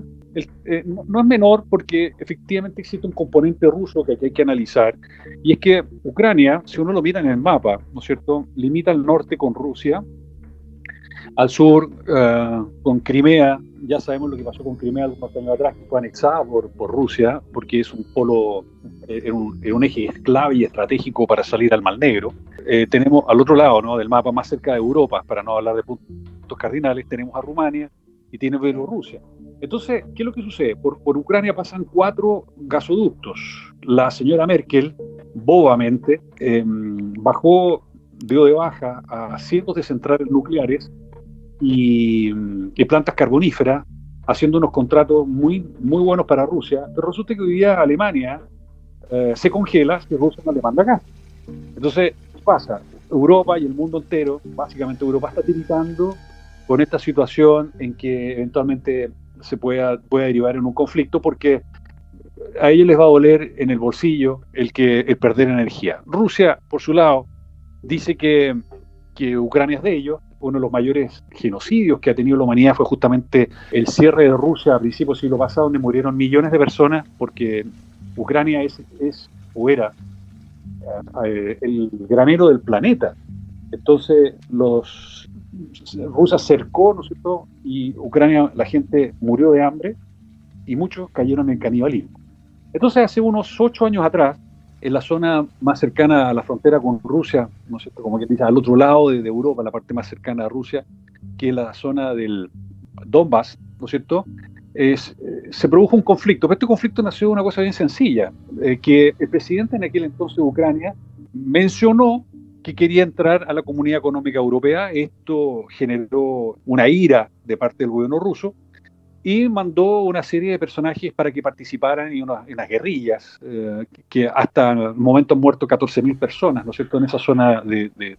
no es menor, porque efectivamente existe un componente ruso que hay que analizar, y es que Ucrania, si uno lo mira en el mapa, ¿no es cierto?, limita al norte con Rusia, al sur con Crimea. Ya sabemos lo que pasó con Crimea algunos años atrás, que fue anexada por Rusia, porque es un polo, un eje clave y estratégico para salir al Mar Negro. Tenemos al otro lado, ¿no?, del mapa, más cerca de Europa, para no hablar de puntos cardinales, tenemos a Rumania y tiene Bielorrusia. Entonces, ¿qué es lo que sucede? Por Ucrania pasan 4 gasoductos. La señora Merkel, bobamente, dio de baja a cientos de centrales nucleares y plantas carboníferas, haciendo unos contratos muy, muy buenos para Rusia. Pero resulta que hoy día Alemania se congela si Rusia no le manda gas. Entonces, ¿qué pasa? Europa y el mundo entero, básicamente Europa, está tiritando con esta situación en que eventualmente se pueda derivar en un conflicto, porque a ellos les va a doler en el bolsillo el perder energía. Rusia, por su lado, dice que Ucrania es de ellos. Uno de los mayores genocidios que ha tenido la humanidad fue justamente el cierre de Rusia a principios del siglo pasado, donde murieron millones de personas, porque Ucrania es o era el granero del planeta. Entonces Rusia cercó, ¿no es cierto?, y Ucrania, la gente murió de hambre y muchos cayeron en canibalismo. Entonces, hace unos 8 años atrás, en la zona más cercana a la frontera con Rusia, ¿no es cierto?, como que dice, al otro lado de Europa, la parte más cercana a Rusia, que es la zona del Donbass, ¿no es cierto?, se produjo un conflicto. Pero este conflicto nació de una cosa bien sencilla, que el presidente en aquel entonces de Ucrania mencionó que quería entrar a la Comunidad Económica Europea. Esto generó una ira de parte del gobierno ruso, y mandó una serie de personajes para que participaran en unas guerrillas, que hasta el momento han muerto 14.000 personas, ¿no es cierto?, en esa zona de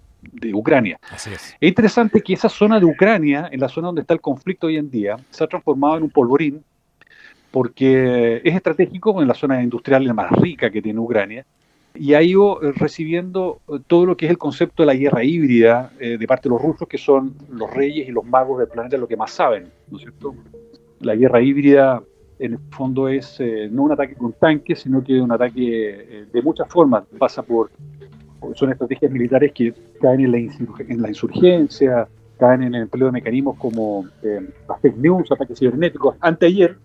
Ucrania. Así es. Es interesante que esa zona de Ucrania, en la zona donde está el conflicto hoy en día, se ha transformado en un polvorín, porque es estratégico en la zona industrial más rica que tiene Ucrania, y ha ido recibiendo todo lo que es el concepto de la guerra híbrida de parte de los rusos, que son los reyes y los magos del planeta, lo que más saben, ¿no es cierto? La guerra híbrida, en el fondo, es no un ataque con tanques, sino que un ataque de muchas formas. Son estrategias militares que caen en la insurgencia, caen en el empleo de mecanismos como las fake news, ataques cibernéticos. Anteayer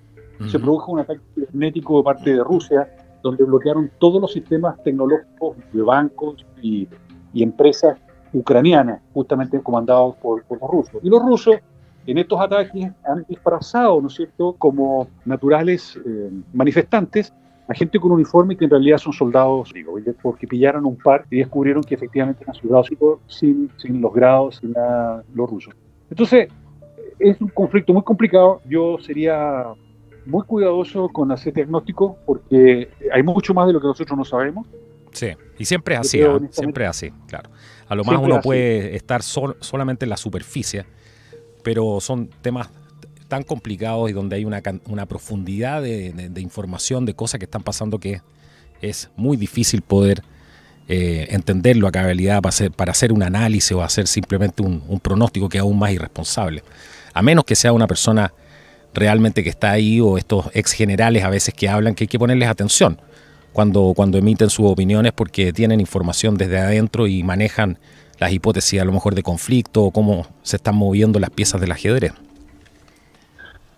se produjo un ataque cibernético de parte de Rusia, donde bloquearon todos los sistemas tecnológicos de bancos y empresas ucranianas, justamente comandados por los rusos. Y los rusos, en estos ataques, han disfrazado, ¿no es cierto?, como naturales manifestantes a gente con uniforme que en realidad son soldados, porque pillaron un par y descubrieron que efectivamente eran soldados sin los grados, sin nada, los rusos. Entonces, es un conflicto muy complicado. Yo sería muy cuidadoso con hacer diagnóstico, porque hay mucho más de lo que nosotros no sabemos. Sí, y siempre es así, siempre es así, claro. A lo más uno puede estar solamente en la superficie, pero son temas tan complicados y donde hay una profundidad de información, de cosas que están pasando, que es muy difícil poder entenderlo a cabalidad para hacer un análisis o hacer simplemente un pronóstico, que es aún más irresponsable. A menos que sea una persona realmente que está ahí, o estos ex generales a veces que hablan, que hay que ponerles atención cuando emiten sus opiniones, porque tienen información desde adentro y manejan las hipótesis a lo mejor de conflicto, o cómo se están moviendo las piezas del ajedrez.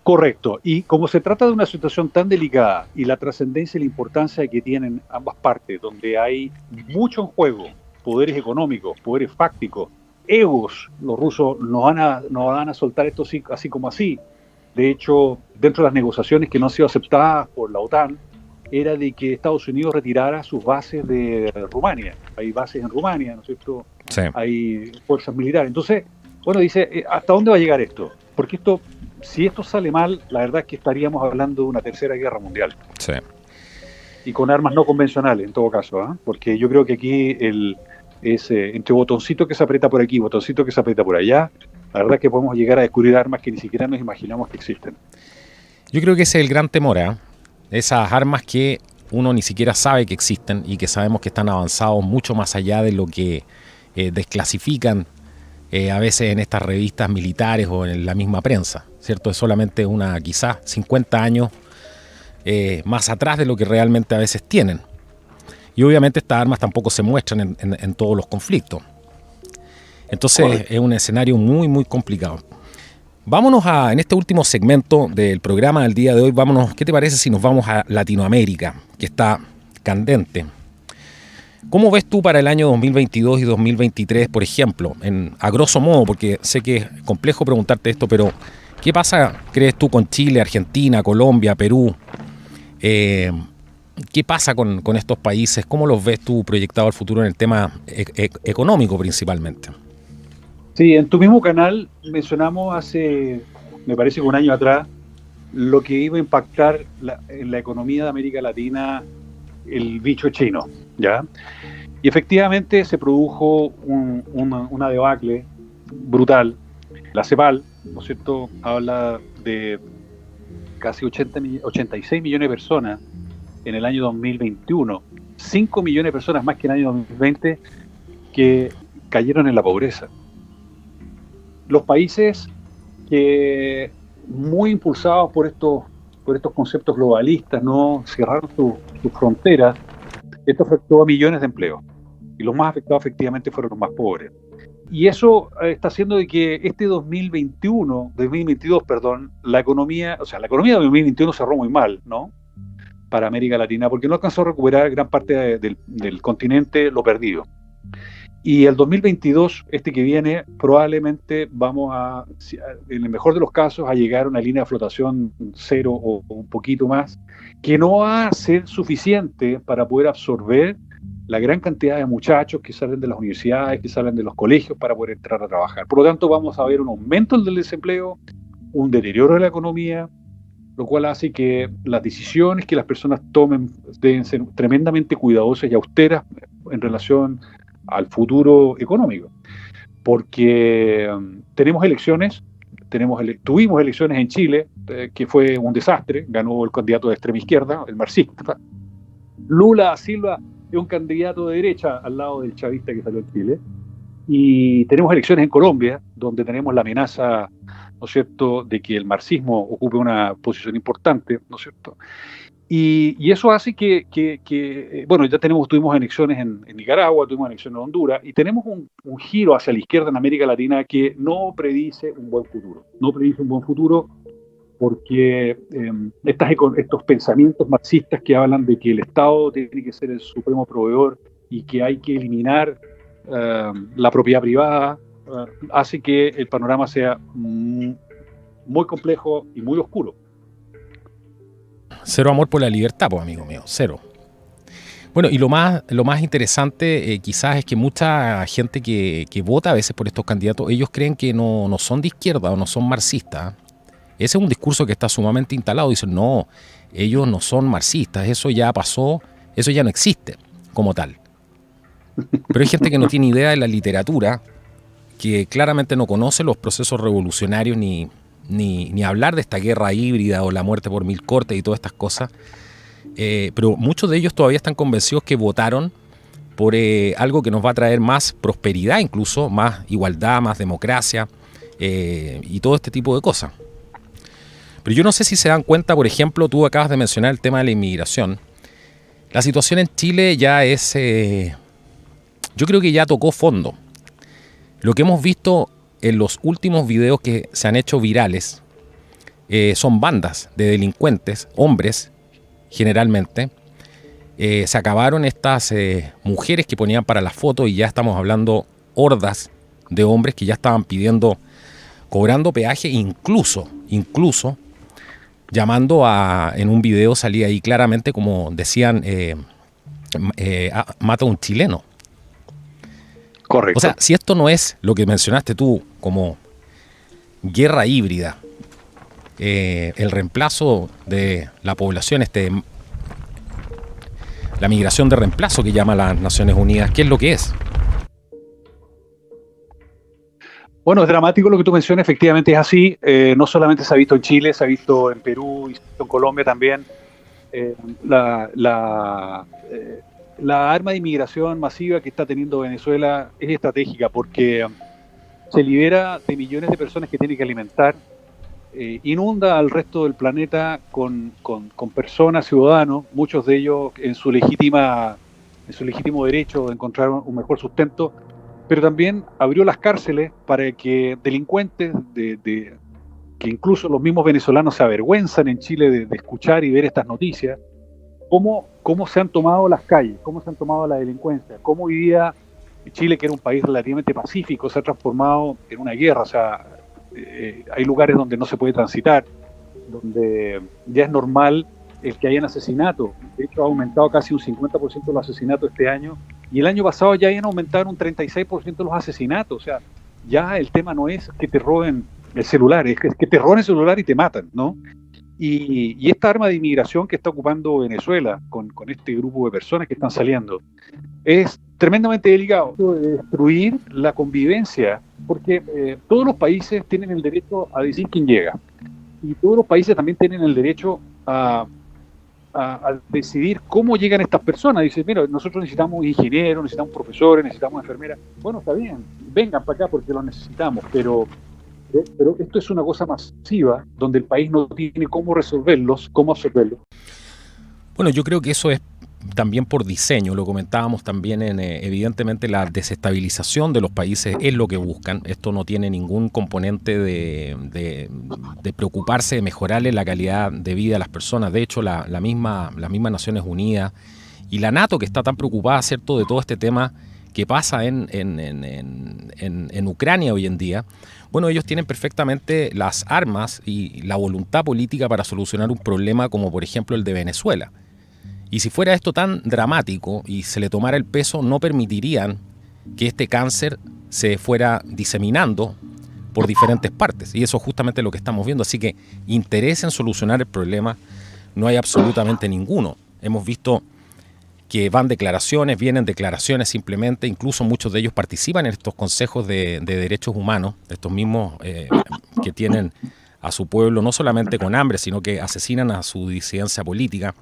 Correcto. Y como se trata de una situación tan delicada, y la trascendencia y la importancia que tienen ambas partes, donde hay mucho en juego, poderes económicos, poderes fácticos, egos, los rusos no van a soltar esto así como así. De hecho, dentro de las negociaciones que no han sido aceptadas por la OTAN, era de que Estados Unidos retirara sus bases de Rumania. Hay bases en Rumania, ¿no es cierto? Sí, Hay fuerzas militares. Entonces, bueno, dice, ¿hasta dónde va a llegar esto? Porque si esto sale mal, la verdad es que estaríamos hablando de una tercera guerra mundial. sí. Y con armas no convencionales, en todo caso, ¿eh? Porque yo creo que aquí es entre botoncito que se aprieta por aquí, botoncito que se aprieta por allá, la verdad es que podemos llegar a descubrir armas que ni siquiera nos imaginamos que existen. Yo creo que ese es el gran temor, ¿eh? Esas armas que uno ni siquiera sabe que existen y que sabemos que están avanzados mucho más allá de lo que desclasifican a veces en estas revistas militares o en la misma prensa, ¿cierto? Es solamente quizás 50 años más atrás de lo que realmente a veces tienen. Y obviamente estas armas tampoco se muestran en todos los conflictos. Entonces Correcto. es un escenario muy, muy complicado. Vámonos en este último segmento del programa del día de hoy, ¿qué te parece si nos vamos a Latinoamérica, que está candente? ¿Cómo ves tú para el año 2022 y 2023, por ejemplo, a grosso modo, porque sé que es complejo preguntarte esto, pero ¿qué pasa, crees tú, con Chile, Argentina, Colombia, Perú? ¿Qué pasa con estos países? ¿Cómo los ves tú proyectado al futuro en el tema económico principalmente? Sí, en tu mismo canal mencionamos hace, me parece que un año atrás, lo que iba a impactar en la economía de América Latina el bicho chino, ¿ya? Y efectivamente se produjo una debacle brutal. La CEPAL, ¿no es cierto?, habla de casi 86 millones de personas en el año 2021, 5 millones de personas más que en el año 2020 que cayeron en la pobreza. Los países que, muy impulsados por estos conceptos globalistas, no cerraron sus fronteras, esto afectó a millones de empleos. Y los más afectados efectivamente fueron los más pobres. Y eso está haciendo de que este 2022, la economía de 2021 cerró muy mal, ¿no? Para América Latina, porque no alcanzó a recuperar gran parte del continente lo perdido. Y el 2022, este que viene, probablemente vamos en el mejor de los casos, a llegar a una línea de flotación cero o un poquito más, que no va a ser suficiente para poder absorber la gran cantidad de muchachos que salen de las universidades, que salen de los colegios para poder entrar a trabajar. Por lo tanto, vamos a ver un aumento del desempleo, un deterioro de la economía, lo cual hace que las decisiones que las personas tomen deben ser tremendamente cuidadosas y austeras en relación al futuro económico, porque tenemos elecciones, tuvimos elecciones en Chile, que fue un desastre, ganó el candidato de extrema izquierda, el marxista. Lula da Silva es un candidato de derecha al lado del chavista que salió en Chile, y tenemos elecciones en Colombia, donde tenemos la amenaza, ¿no es cierto?, de que el marxismo ocupe una posición importante, ¿no es cierto?, y eso hace bueno, ya tuvimos elecciones en Nicaragua, tuvimos elecciones en Honduras, y tenemos un giro hacia la izquierda en América Latina que no predice un buen futuro. No predice un buen futuro porque estos pensamientos marxistas que hablan de que el Estado tiene que ser el supremo proveedor y que hay que eliminar la propiedad privada, hace que el panorama sea muy complejo y muy oscuro. Cero amor por la libertad, pues, amigo mío, cero. Bueno, y lo más interesante quizás es que mucha gente que vota a veces por estos candidatos, ellos creen que no son de izquierda o no son marxistas. Ese es un discurso que está sumamente instalado. Dicen, no, ellos no son marxistas, eso ya pasó, eso ya no existe como tal. Pero hay gente que no tiene idea de la literatura, que claramente no conoce los procesos revolucionarios ni hablar de esta guerra híbrida o la muerte por mil cortes y todas estas cosas. Pero muchos de ellos todavía están convencidos que votaron por algo que nos va a traer más prosperidad, incluso más igualdad, más democracia y todo este tipo de cosas. Pero yo no sé si se dan cuenta, por ejemplo, tú acabas de mencionar el tema de la inmigración. La situación en Chile ya es, yo creo que ya tocó fondo. Lo que hemos visto en los últimos videos que se han hecho virales son bandas de delincuentes, hombres generalmente. Se acabaron estas mujeres que ponían para la foto y ya estamos hablando hordas de hombres que ya estaban cobrando peaje, incluso llamando en un video salía ahí claramente como decían, mata a un chileno. Correcto. O sea, si esto no es lo que mencionaste tú como guerra híbrida, el reemplazo de la población, la migración de reemplazo que llama las Naciones Unidas, ¿qué es lo que es? Bueno, es dramático lo que tú mencionas, efectivamente es así. No solamente se ha visto en Chile, se ha visto en Perú y se ha visto en Colombia también. Eh, la, la, eh, la arma de inmigración masiva que está teniendo Venezuela es estratégica porque se libera de millones de personas que tiene que alimentar, inunda al resto del planeta con personas, ciudadanos, muchos de ellos en su legítimo derecho de encontrar un mejor sustento, pero también abrió las cárceles para que delincuentes que incluso los mismos venezolanos se avergüenzan en Chile de escuchar y ver estas noticias, cómo se han tomado las calles, cómo se han tomado la delincuencia, cómo vivía Chile, que era un país relativamente pacífico, se ha transformado en una guerra. O sea, hay lugares donde no se puede transitar, donde ya es normal el que hayan asesinatos. De hecho, ha aumentado casi un 50% los asesinatos este año, y el año pasado ya habían aumentado un 36% los asesinatos. O sea, ya el tema no es que te roben el celular, es que te roben el celular y te matan, ¿no? Y esta arma de inmigración que está ocupando Venezuela con este grupo de personas que están saliendo es tremendamente delicado. Destruir la convivencia, porque todos los países tienen el derecho a decir quién llega, y todos los países también tienen el derecho a decidir cómo llegan estas personas. Dice, mira, nosotros necesitamos ingenieros, necesitamos profesores, necesitamos enfermeras. Bueno, está bien, vengan para acá porque los necesitamos, pero esto es una cosa masiva donde el país no tiene cómo resolverlos, cómo absorberlos. Bueno, yo creo que eso es también por diseño, lo comentábamos también evidentemente la desestabilización de los países es lo que buscan. Esto no tiene ningún componente de preocuparse de mejorarle la calidad de vida a las personas. De hecho, las mismas Naciones Unidas y la NATO, que está tan preocupada, ¿cierto?, de todo este tema que pasa en Ucrania hoy en día. Bueno, ellos tienen perfectamente las armas y la voluntad política para solucionar un problema como por ejemplo el de Venezuela. Y si fuera esto tan dramático y se le tomara el peso, no permitirían que este cáncer se fuera diseminando por diferentes partes. Y eso es justamente lo que estamos viendo. Así que interés en solucionar el problema no hay absolutamente ninguno. Hemos visto que vienen declaraciones simplemente, incluso muchos de ellos participan en estos consejos de derechos humanos, estos mismos que tienen a su pueblo no solamente con hambre, sino que asesinan a su disidencia política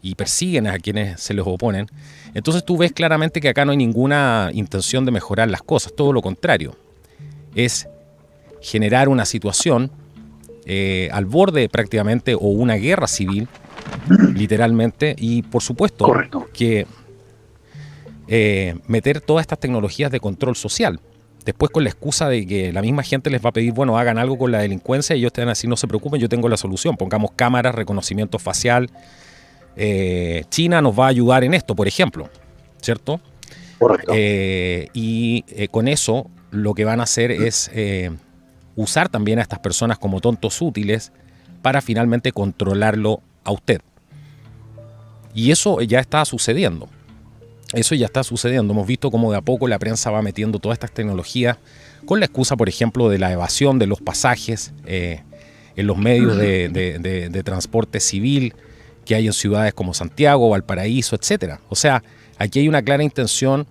y persiguen a quienes se les oponen. Entonces tú ves claramente que acá no hay ninguna intención de mejorar las cosas, todo lo contrario. Es generar una situación al borde prácticamente o una guerra civil, literalmente, y por supuesto Correcto. que meter todas estas tecnologías de control social. Después con la excusa de que la misma gente les va a pedir, bueno, hagan algo con la delincuencia y ellos te van a decir, no se preocupen, yo tengo la solución, pongamos cámaras, reconocimiento facial. China nos va a ayudar en esto, por ejemplo, ¿cierto? Correcto. Con eso lo que van a hacer es usar también a estas personas como tontos útiles para finalmente controlarlo a usted. Y eso ya está sucediendo. Hemos visto cómo de a poco la prensa va metiendo todas estas tecnologías con la excusa, por ejemplo, de la evasión de los pasajes en los medios de transporte civil que hay en ciudades como Santiago, Valparaíso, etcétera. O sea, aquí hay una clara intención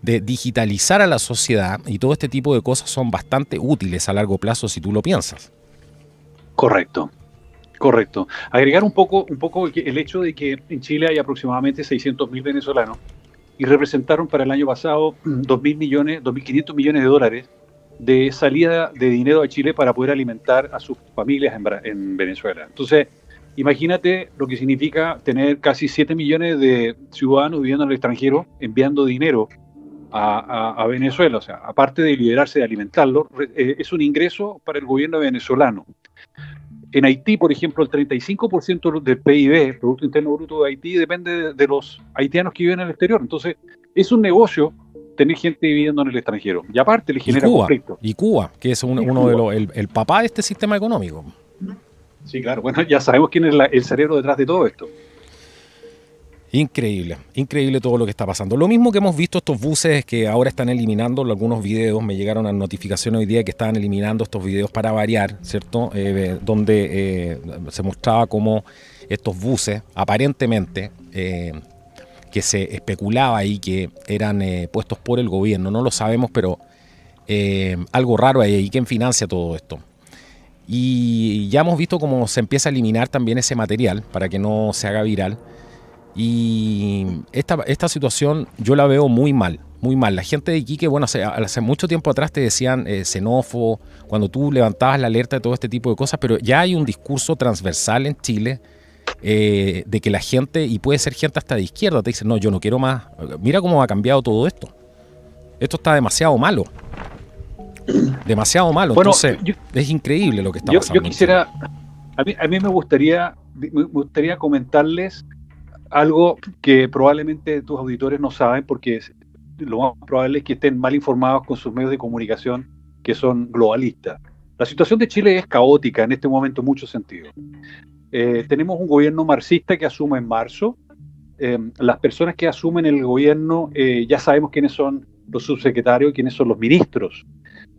de digitalizar a la sociedad y todo este tipo de cosas son bastante útiles a largo plazo si tú lo piensas. Correcto. Agregar un poco el hecho de que en Chile hay aproximadamente 600.000 venezolanos y representaron para el año pasado 2.500 millones de dólares de salida de dinero a Chile para poder alimentar a sus familias en Venezuela. Entonces, imagínate lo que significa tener casi 7 millones de ciudadanos viviendo en el extranjero enviando dinero a Venezuela. O sea, aparte de liberarse de alimentarlo, es un ingreso para el gobierno venezolano. En Haití, por ejemplo, el 35% del PIB, Producto Interno Bruto de Haití, depende de los haitianos que viven en el exterior. Entonces, es un negocio tener gente viviendo en el extranjero. Y aparte le genera conflicto. Y Cuba, que es uno de los el papá de este sistema económico. Sí, claro. Bueno, ya sabemos quién es el cerebro detrás de todo esto. Increíble, increíble todo lo que está pasando. Lo mismo que hemos visto estos buses que ahora están eliminando algunos videos. Me llegaron a notificaciones hoy día que estaban eliminando estos videos para variar, ¿cierto? Donde se mostraba cómo estos buses, aparentemente, que se especulaba ahí que eran puestos por el gobierno. No lo sabemos, pero algo raro hay ahí. ¿Quién financia todo esto? Y ya hemos visto cómo se empieza a eliminar también ese material para que no se haga viral. Y esta situación yo la veo muy mal, muy mal. La gente de Iquique, bueno, hace mucho tiempo atrás te decían xenófobo, cuando tú levantabas la alerta de todo este tipo de cosas, pero ya hay un discurso transversal en Chile de que la gente, y puede ser gente hasta de izquierda, te dice, no, yo no quiero más. Mira cómo ha cambiado todo esto. Esto está demasiado malo. Demasiado malo. Bueno, entonces es increíble lo que está pasando. Yo quisiera, a mí me gustaría comentarles algo que probablemente tus auditores no saben, porque lo más probable es que estén mal informados con sus medios de comunicación que son globalistas. La situación de Chile es caótica en este momento en muchos sentidos. Tenemos un gobierno marxista que asume en marzo. Las personas que asumen el gobierno ya sabemos quiénes son los subsecretarios y quiénes son los ministros.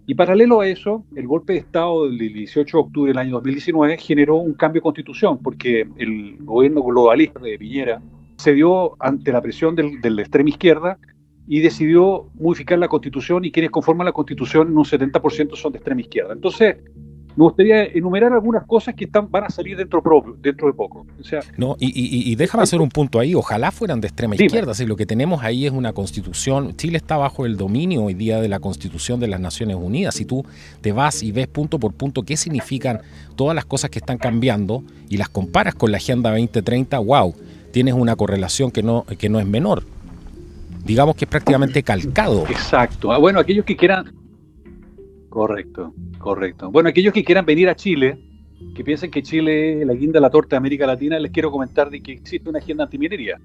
Y paralelo a eso, el golpe de Estado del 18 de octubre del año 2019 generó un cambio de constitución, porque el gobierno globalista de Piñera cedió ante la presión de la extrema izquierda y decidió modificar la constitución, y quienes conforman la constitución en un 70% son de extrema izquierda. Entonces, me gustaría enumerar algunas cosas que van a salir dentro de poco. O sea, no, y déjame hacer un punto ahí. Ojalá fueran de extrema izquierda. Si lo que tenemos ahí es una constitución. Chile está bajo el dominio hoy día de la Constitución de las Naciones Unidas. Si tú te vas y ves punto por punto qué significan todas las cosas que están cambiando y las comparas con la Agenda 2030, wow, tienes una correlación que no es menor. Digamos que es prácticamente calcado. Exacto. Bueno, aquellos que quieran... Correcto. Bueno, aquellos que quieran venir a Chile, que piensen que Chile es la guinda de la torta de América Latina, les quiero comentar de que existe una agenda antiminería.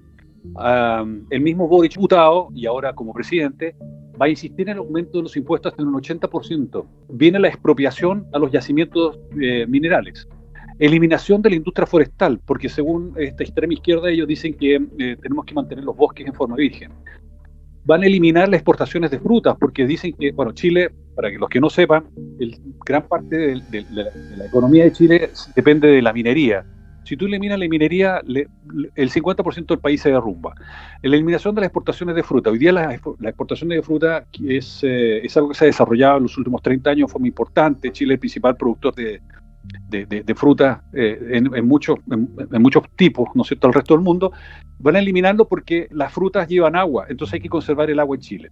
El mismo Boric, diputado y ahora como presidente, va a insistir en el aumento de los impuestos hasta un 80%. Viene la expropiación a los yacimientos minerales. Eliminación de la industria forestal, porque según esta extrema izquierda ellos dicen que tenemos que mantener los bosques en forma virgen. Van a eliminar las exportaciones de frutas, porque dicen que, bueno, Chile, para que los que no sepan, gran parte de la economía de Chile depende de la minería. Si tú eliminas la minería, el 50% del país se derrumba. La eliminación de las exportaciones de fruta. Hoy día las exportaciones de fruta es algo que se ha desarrollado en los últimos 30 años de forma importante. Chile es el principal productor de fruta en muchos tipos, ¿no es cierto?, al resto del mundo. Van a eliminarlo porque las frutas llevan agua, entonces hay que conservar el agua en Chile.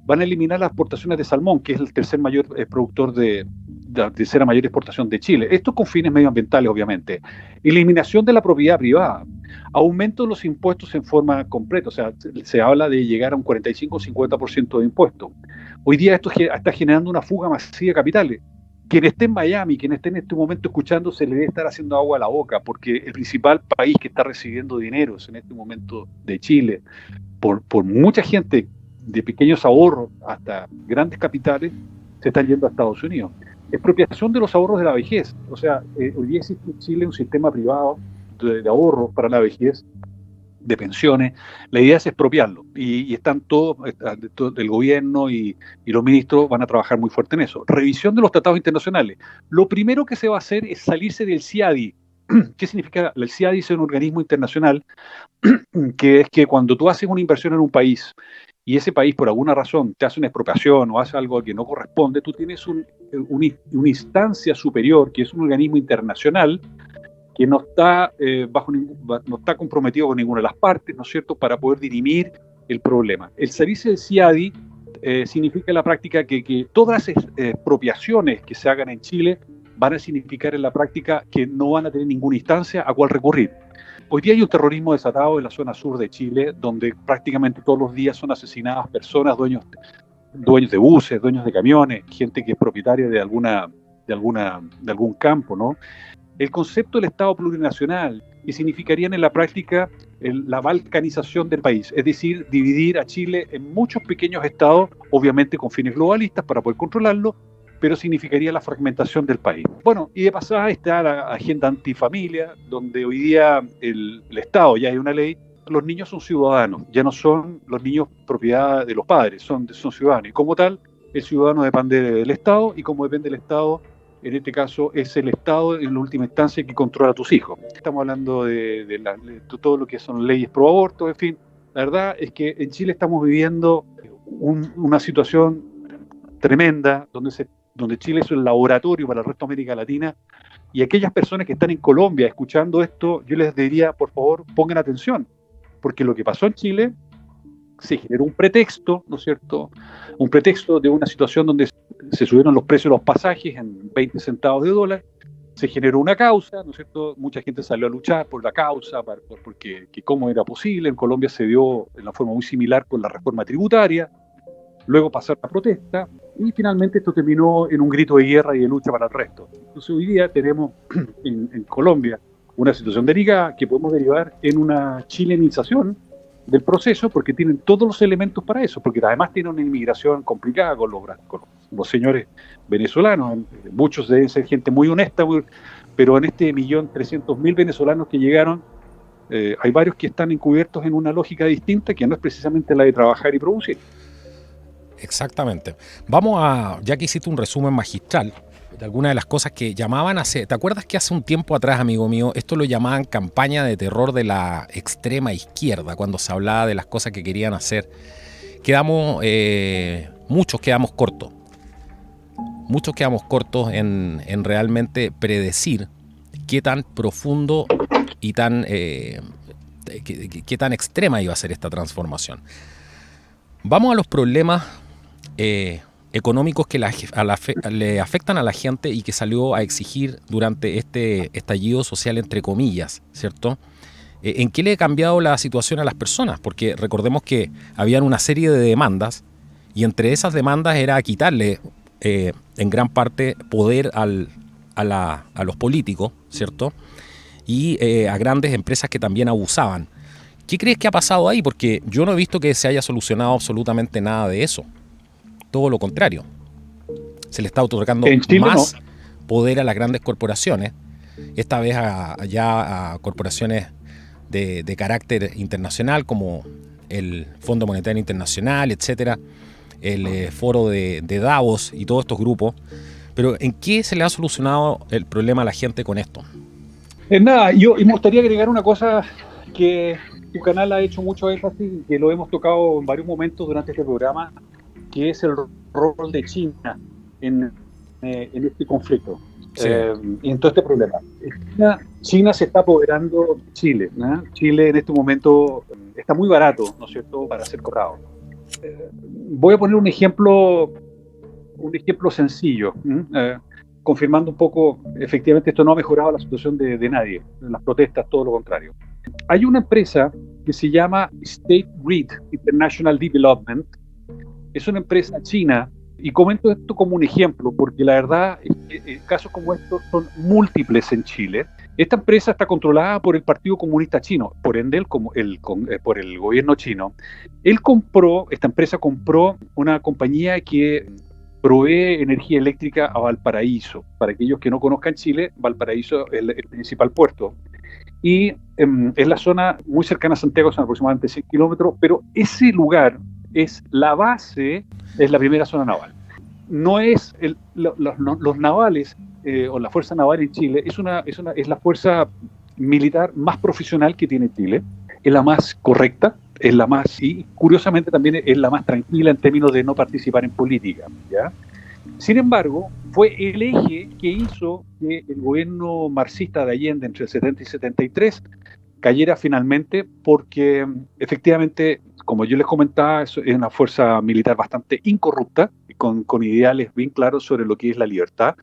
Van a eliminar las exportaciones de salmón, que es el tercer mayor productor de tercera mayor exportación de Chile. Esto con fines medioambientales, obviamente. Eliminación de la propiedad privada. Aumento de los impuestos en forma completa, o sea, se habla de llegar a un 45 o 50% de impuestos. Hoy día esto está generando una fuga masiva de capitales. Quien esté en Miami, quien esté en este momento escuchando, se le debe estar haciendo agua a la boca, porque el principal país que está recibiendo dineros en este momento de Chile, por mucha gente de pequeños ahorros hasta grandes capitales, se están yendo a Estados Unidos. Expropiación de los ahorros de la vejez. O sea, hoy día existe en Chile un sistema privado de ahorros para la vejez, de pensiones. La idea es expropiarlo, y están todo el gobierno y los ministros van a trabajar muy fuerte en eso. Revisión de los tratados internacionales. Lo primero que se va a hacer es salirse del CIADI. ¿Qué significa? El CIADI es un organismo internacional que es que cuando tú haces una inversión en un país y ese país por alguna razón te hace una expropiación o hace algo que no corresponde, tú tienes una instancia superior, que es un organismo internacional que no está no está comprometido con ninguna de las partes, ¿no es cierto?, para poder dirimir el problema. El salirse del CIADI significa en la práctica que todas las expropiaciones que se hagan en Chile van a significar en la práctica que no van a tener ninguna instancia a cual recurrir. Hoy día hay un terrorismo desatado en la zona sur de Chile, donde prácticamente todos los días son asesinadas personas, dueños de buses, dueños de camiones, gente que es propietaria de algún campo, ¿no? El concepto del Estado plurinacional, que significarían en la práctica la balcanización del país, es decir, dividir a Chile en muchos pequeños estados, obviamente con fines globalistas para poder controlarlo, pero significaría la fragmentación del país. Bueno, y de pasada está la agenda antifamilia, donde hoy día el Estado, ya hay una ley, los niños son ciudadanos, ya no son los niños propiedad de los padres, son ciudadanos. Y como tal, el ciudadano depende del Estado, y como depende del Estado, en este caso es el Estado en la última instancia que controla a tus hijos. Estamos hablando de todo lo que son leyes pro aborto, en fin. La verdad es que en Chile estamos viviendo una situación tremenda, donde Chile es el laboratorio para el resto de América Latina, y aquellas personas que están en Colombia escuchando esto, yo les diría, por favor, pongan atención, porque lo que pasó en Chile se generó un pretexto, ¿no es cierto? Un pretexto de una situación donde se subieron los precios de los pasajes en 20 centavos de dólar, se generó una causa, ¿no es cierto? Mucha gente salió a luchar por la causa, porque cómo era posible. En Colombia se dio de una forma muy similar con la reforma tributaria, luego pasar la protesta, y finalmente esto terminó en un grito de guerra y de lucha para el resto. Entonces hoy día tenemos en Colombia una situación delicada que podemos derivar en una chilenización del proceso, porque tienen todos los elementos para eso, porque además tienen una inmigración complicada con los señores venezolanos. Muchos deben ser gente muy honesta, pero en este 1.300.000 venezolanos que llegaron, hay varios que están encubiertos en una lógica distinta, que no es precisamente la de trabajar y producir. Exactamente. Ya que hiciste un resumen magistral de algunas de las cosas que llamaban ¿te acuerdas que hace un tiempo atrás, amigo mío, esto lo llamaban campaña de terror de la extrema izquierda, cuando se hablaba de las cosas que querían hacer? Muchos quedamos cortos. Muchos quedamos cortos en realmente predecir qué tan profundo y qué tan extrema iba a ser esta transformación. Vamos a los problemas económicos que le afectan a la gente y que salió a exigir durante este estallido social, entre comillas, ¿cierto? ¿En qué le ha cambiado la situación a las personas? Porque recordemos que habían una serie de demandas, y entre esas demandas era quitarle en gran parte poder a los políticos, ¿cierto? Y a grandes empresas que también abusaban. ¿Qué crees que ha pasado ahí? Porque yo no he visto que se haya solucionado absolutamente nada de eso. Todo lo contrario. Se le está otorgando más poder a las grandes corporaciones, esta vez ya a corporaciones de carácter internacional, como el Fondo Monetario Internacional, etcétera, el foro de Davos y todos estos grupos. Pero ¿en qué se le ha solucionado el problema a la gente con esto? Nada, y me gustaría agregar una cosa que tu canal ha hecho mucho énfasis, que lo hemos tocado en varios momentos durante este programa, que es el rol de China en este conflicto, sí. Y en todo este problema. China se está apoderando de Chile, ¿no? Chile en este momento está muy barato, ¿no es cierto?, para ser cobrado. Voy a poner un ejemplo sencillo, confirmando un poco, efectivamente esto no ha mejorado la situación de nadie, las protestas, todo lo contrario. Hay una empresa que se llama State Grid International Development. Es una empresa china, y comento esto como un ejemplo, porque la verdad es que casos como estos son múltiples en Chile. Esta empresa está controlada por el Partido Comunista Chino, por ende por el gobierno chino. Esta empresa compró una compañía que provee energía eléctrica a Valparaíso. Para aquellos que no conozcan Chile, Valparaíso es el principal puerto. Y es la zona muy cercana a Santiago, son aproximadamente 100 kilómetros, pero ese lugar es la base, es la primera zona naval. No es los navales o la fuerza naval en Chile, es la fuerza militar más profesional que tiene Chile, es la más correcta, y curiosamente también es la más tranquila en términos de no participar en política, ¿ya? Sin embargo, fue el eje que hizo que el gobierno marxista de Allende entre el 70 y 73 cayera finalmente, porque efectivamente, como yo les comentaba, es una fuerza militar bastante incorrupta, con ideales bien claros sobre lo que es la libertad,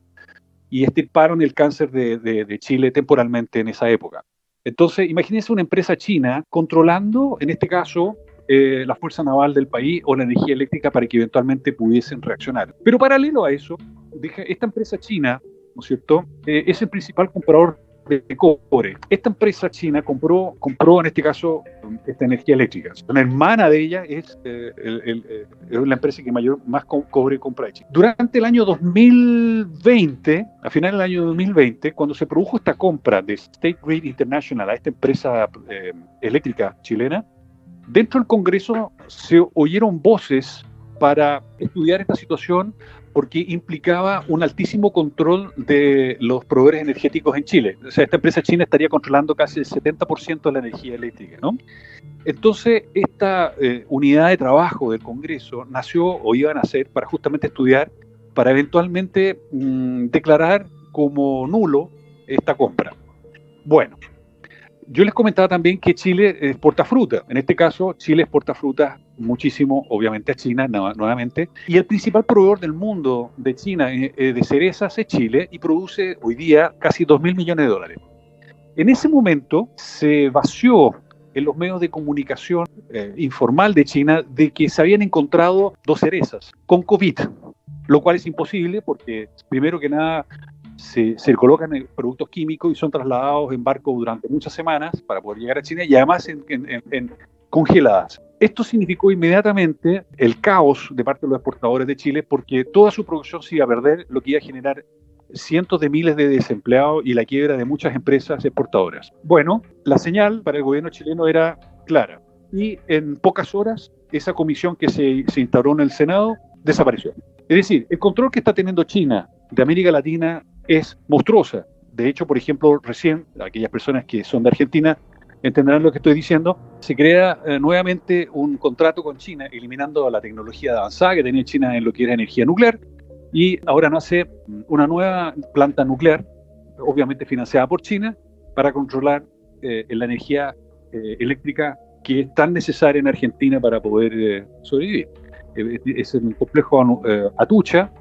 y extirparon el cáncer de Chile temporalmente en esa época. Entonces, imagínense una empresa china controlando, en este caso, la fuerza naval del país o la energía eléctrica para que eventualmente pudiesen reaccionar. Pero paralelo a eso, esta empresa china, ¿no es cierto?, es el principal comprador de cobre. Esta empresa china compró en este caso esta energía eléctrica. Una hermana de ella es la empresa que más cobre compra de China. Durante el año 2020, a final del año 2020, cuando se produjo esta compra de State Grid International a esta empresa eléctrica chilena, dentro del Congreso se oyeron voces para estudiar esta situación porque implicaba un altísimo control de los proveedores energéticos en Chile. O sea, esta empresa china estaría controlando casi el 70% de la energía eléctrica, ¿no? Entonces, esta unidad de trabajo del Congreso nació o iba a nacer para justamente estudiar, para eventualmente declarar como nulo esta compra. Bueno, yo les comentaba también que Chile exporta fruta. En este caso, Chile exporta fruta muchísimo, obviamente, a China nuevamente. Y el principal proveedor del mundo de China de cerezas es Chile y produce hoy día casi 2.000 millones de dólares. En ese momento se vació en los medios de comunicación informal de China de que se habían encontrado 2 cerezas con COVID, lo cual es imposible porque, primero que nada, se colocan productos químicos y son trasladados en barco durante muchas semanas para poder llegar a China y además en congeladas. Esto significó inmediatamente el caos de parte de los exportadores de Chile porque toda su producción se iba a perder, lo que iba a generar cientos de miles de desempleados y la quiebra de muchas empresas exportadoras. Bueno, la señal para el gobierno chileno era clara y en pocas horas esa comisión que se instauró en el Senado desapareció. Es decir, el control que está teniendo China de América Latina es monstruosa. De hecho, por ejemplo, recién, aquellas personas que son de Argentina entenderán lo que estoy diciendo, se crea nuevamente un contrato con China, eliminando la tecnología avanzada que tenía China en lo que era energía nuclear, y ahora nace una nueva planta nuclear, obviamente financiada por China, para controlar la energía eléctrica que es tan necesaria en Argentina para poder sobrevivir. Es el complejo Atucha,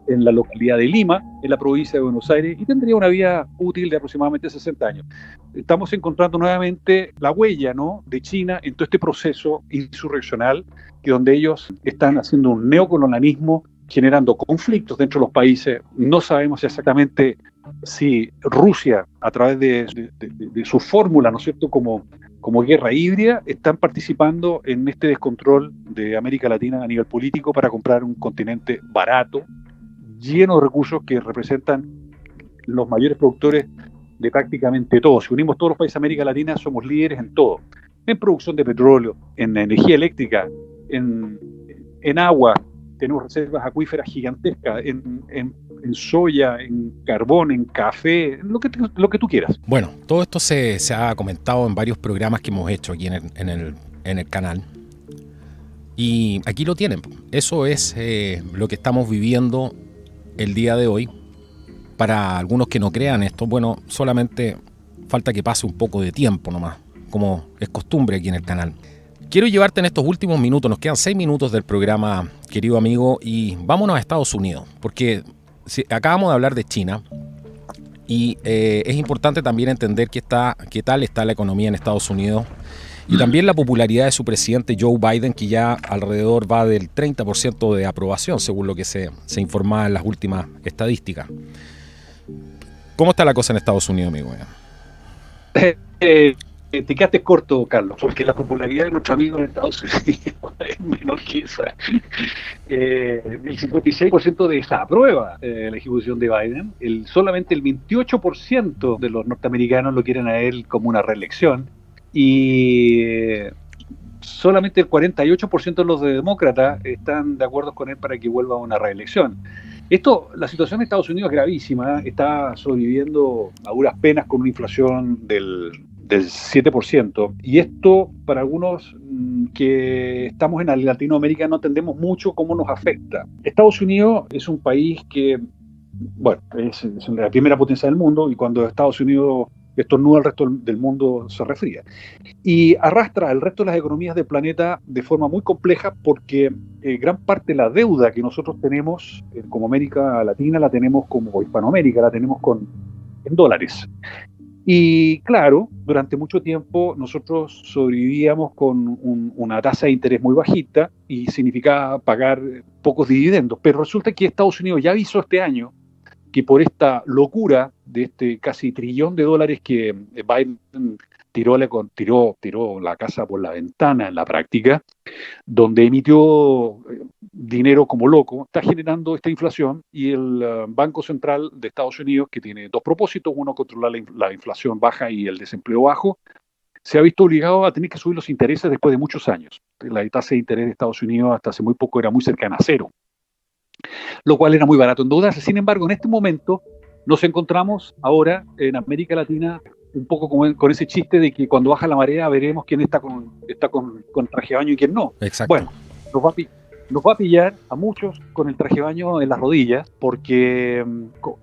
en la localidad de Lima, en la provincia de Buenos Aires, y tendría una vida útil de aproximadamente 60 años. Estamos encontrando nuevamente la huella, ¿no?, de China en todo este proceso insurreccional, que donde ellos están haciendo un neocolonialismo, generando conflictos dentro de los países. No sabemos exactamente si Rusia, a través de su fórmula, ¿no es cierto?, como guerra híbrida, están participando en este descontrol de América Latina a nivel político para comprar un continente barato, lleno de recursos que representan los mayores productores de prácticamente todo. Si unimos todos los países de América Latina, somos líderes en todo. En producción de petróleo, en energía eléctrica, en agua, tenemos reservas acuíferas gigantescas, en soya, en carbón, en café, lo que tú quieras. Bueno, todo esto se ha comentado en varios programas que hemos hecho aquí en el canal. Y aquí lo tienen. Eso es lo que estamos viviendo el día de hoy. Para algunos que no crean esto, bueno, solamente falta que pase un poco de tiempo nomás, como es costumbre aquí en el canal. Quiero llevarte en estos últimos minutos, nos quedan 6 minutos del programa, querido amigo, y vámonos a Estados Unidos, porque acabamos de hablar de China y es importante también entender qué tal está la economía en Estados Unidos y también la popularidad de su presidente Joe Biden, que ya alrededor va del 30% de aprobación, según lo que se informaba en las últimas estadísticas. ¿Cómo está la cosa en Estados Unidos, amigo? Te quedaste corto, Carlos, porque la popularidad de nuestro amigo en Estados Unidos es menor que esa. El 56% desaprueba la ejecución de Biden, solamente el 28% de los norteamericanos lo quieren a él como una reelección, y solamente el 48% de los demócratas están de acuerdo con él para que vuelva a una reelección. La situación de Estados Unidos es gravísima, está sobreviviendo a duras penas con una inflación del 7%, y esto para algunos que estamos en Latinoamérica no entendemos mucho cómo nos afecta. Estados Unidos es un país que, bueno, es la primera potencia del mundo, y cuando Estados Unidos estornuda, el resto del mundo se resfría. Y arrastra el resto de las economías del planeta de forma muy compleja porque gran parte de la deuda que nosotros tenemos como América Latina la tenemos como Hispanoamérica, la tenemos en dólares. Y claro, durante mucho tiempo nosotros sobrevivíamos con una tasa de interés muy bajita y significaba pagar pocos dividendos. Pero resulta que Estados Unidos ya avisó este año que por esta locura de este casi trillón de dólares que Biden tiró la casa por la ventana en la práctica, donde emitió dinero como loco, está generando esta inflación y el Banco Central de Estados Unidos, que tiene dos propósitos, uno, controlar la inflación baja y el desempleo bajo, se ha visto obligado a tener que subir los intereses después de muchos años. La tasa de interés de Estados Unidos hasta hace muy poco era muy cercana a cero, lo cual era muy barato endeudarse. Sin embargo, en este momento nos encontramos ahora en América Latina un poco con ese chiste de que cuando baja la marea veremos quién está con traje de baño y quién no. Exacto. Bueno, nos va a pillar a muchos con el traje de baño en las rodillas porque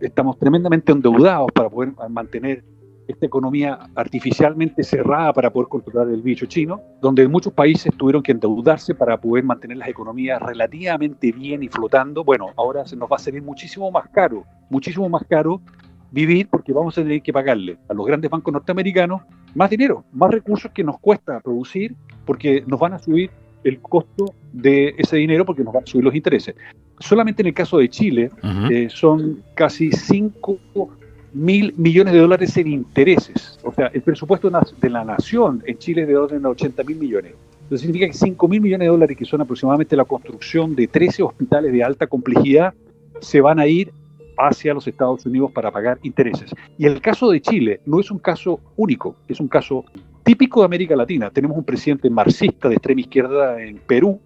estamos tremendamente endeudados para poder mantener esta economía artificialmente cerrada para poder controlar el bicho chino, donde muchos países tuvieron que endeudarse para poder mantener las economías relativamente bien y flotando. Bueno, ahora se nos va a salir muchísimo más caro vivir, porque vamos a tener que pagarle a los grandes bancos norteamericanos más dinero, más recursos que nos cuesta producir, porque nos van a subir el costo de ese dinero, porque nos van a subir los intereses. Solamente en el caso de Chile, son casi 5.000 millones de dólares en intereses. O sea, el presupuesto de la nación en Chile es de orden de 80.000 millones. Eso significa que 5.000 millones de dólares, que son aproximadamente la construcción de 13 hospitales de alta complejidad, se van a ir hacia los Estados Unidos para pagar intereses. Y el caso de Chile no es un caso único, es un caso típico de América Latina. Tenemos un presidente marxista de extrema izquierda en Perú,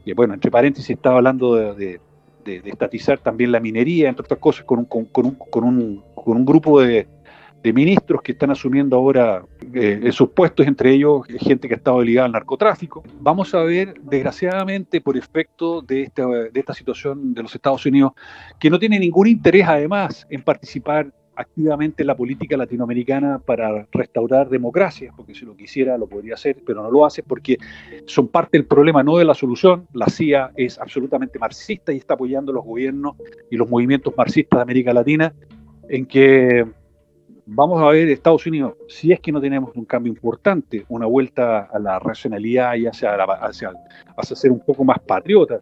que, bueno, entre paréntesis, estaba hablando de estatizar también la minería, entre otras cosas, con un grupo de ministros que están asumiendo ahora sus puestos, entre ellos gente que ha estado ligada al narcotráfico. Vamos a ver, desgraciadamente, por efecto de esta situación de los Estados Unidos, que no tiene ningún interés, además, en participar activamente en la política latinoamericana para restaurar democracia, porque si lo quisiera lo podría hacer, pero no lo hace porque son parte del problema, no de la solución. La CIA es absolutamente marxista y está apoyando los gobiernos y los movimientos marxistas de América Latina, en que vamos a ver Estados Unidos, si es que no tenemos un cambio importante, una vuelta a la racionalidad y hacia ser un poco más patriota,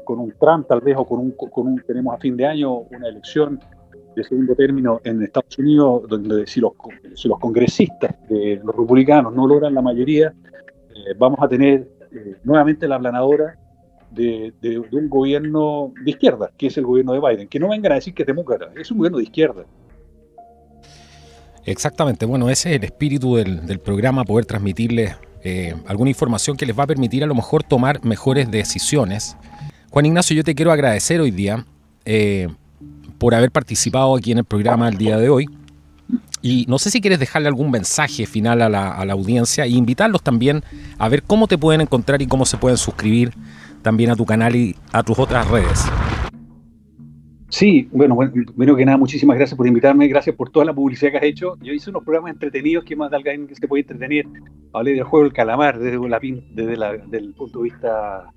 con un Trump tal vez, o tenemos a fin de año una elección de segundo término en Estados Unidos, donde si los congresistas de los republicanos no logran la mayoría, vamos a tener nuevamente la aplanadora de un gobierno de izquierda, que es el gobierno de Biden, que no vengan a decir que es demócrata, es un gobierno de izquierda. Exactamente, bueno, ese es el espíritu del programa, poder transmitirles alguna información que les va a permitir a lo mejor tomar mejores decisiones. Juan Ignacio, yo te quiero agradecer hoy día por haber participado aquí en el programa el día de hoy, y no sé si quieres dejarle algún mensaje final a la audiencia e invitarlos también a ver cómo te pueden encontrar y cómo se pueden suscribir también a tu canal y a tus otras redes. Sí, bueno, primero que nada, muchísimas gracias por invitarme, gracias por toda la publicidad que has hecho. Yo hice unos programas entretenidos que más de alguien que se puede entretener. Hablé del juego del calamar desde el punto de vista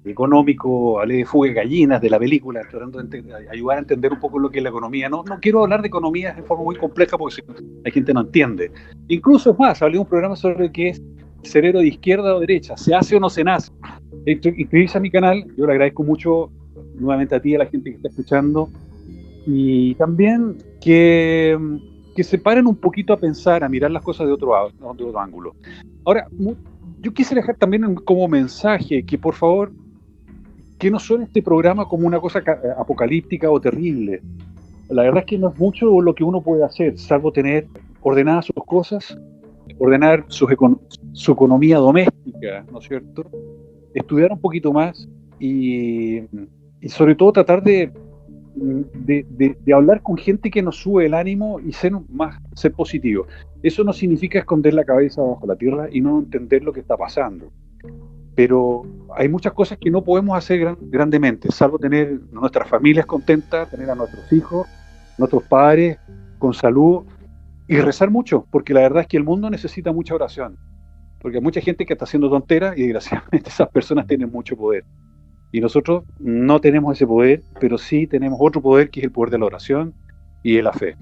económico, hablé de Fuga de Gallinas, de la película, tratando de ayudar a entender un poco lo que es la economía. No quiero hablar de economía de forma muy compleja porque la gente no entiende. Incluso es más, hablé de un programa sobre qué es cerebro de izquierda o derecha, se hace o no se nace. Inscribirse a mi canal, yo le agradezco mucho nuevamente a ti y a la gente que está escuchando, y también que se paren un poquito a pensar, a mirar las cosas de otro ángulo. Ahora, yo quisiera dejar también como mensaje que, por favor, que no suene este programa como una cosa apocalíptica o terrible. La verdad es que no es mucho lo que uno puede hacer, salvo tener ordenadas sus cosas, ordenar su economía doméstica, ¿no es cierto? Estudiar un poquito más y sobre todo tratar de hablar con gente que nos sube el ánimo y ser positivo. Eso no significa esconder la cabeza bajo la tierra y no entender lo que está pasando. Pero hay muchas cosas que no podemos hacer grandemente, salvo tener nuestras familias contentas, tener a nuestros hijos, nuestros padres con salud y rezar mucho, porque la verdad es que el mundo necesita mucha oración, porque hay mucha gente que está haciendo tonteras y desgraciadamente esas personas tienen mucho poder. Y nosotros no tenemos ese poder, pero sí tenemos otro poder, que es el poder de la oración y de la fe.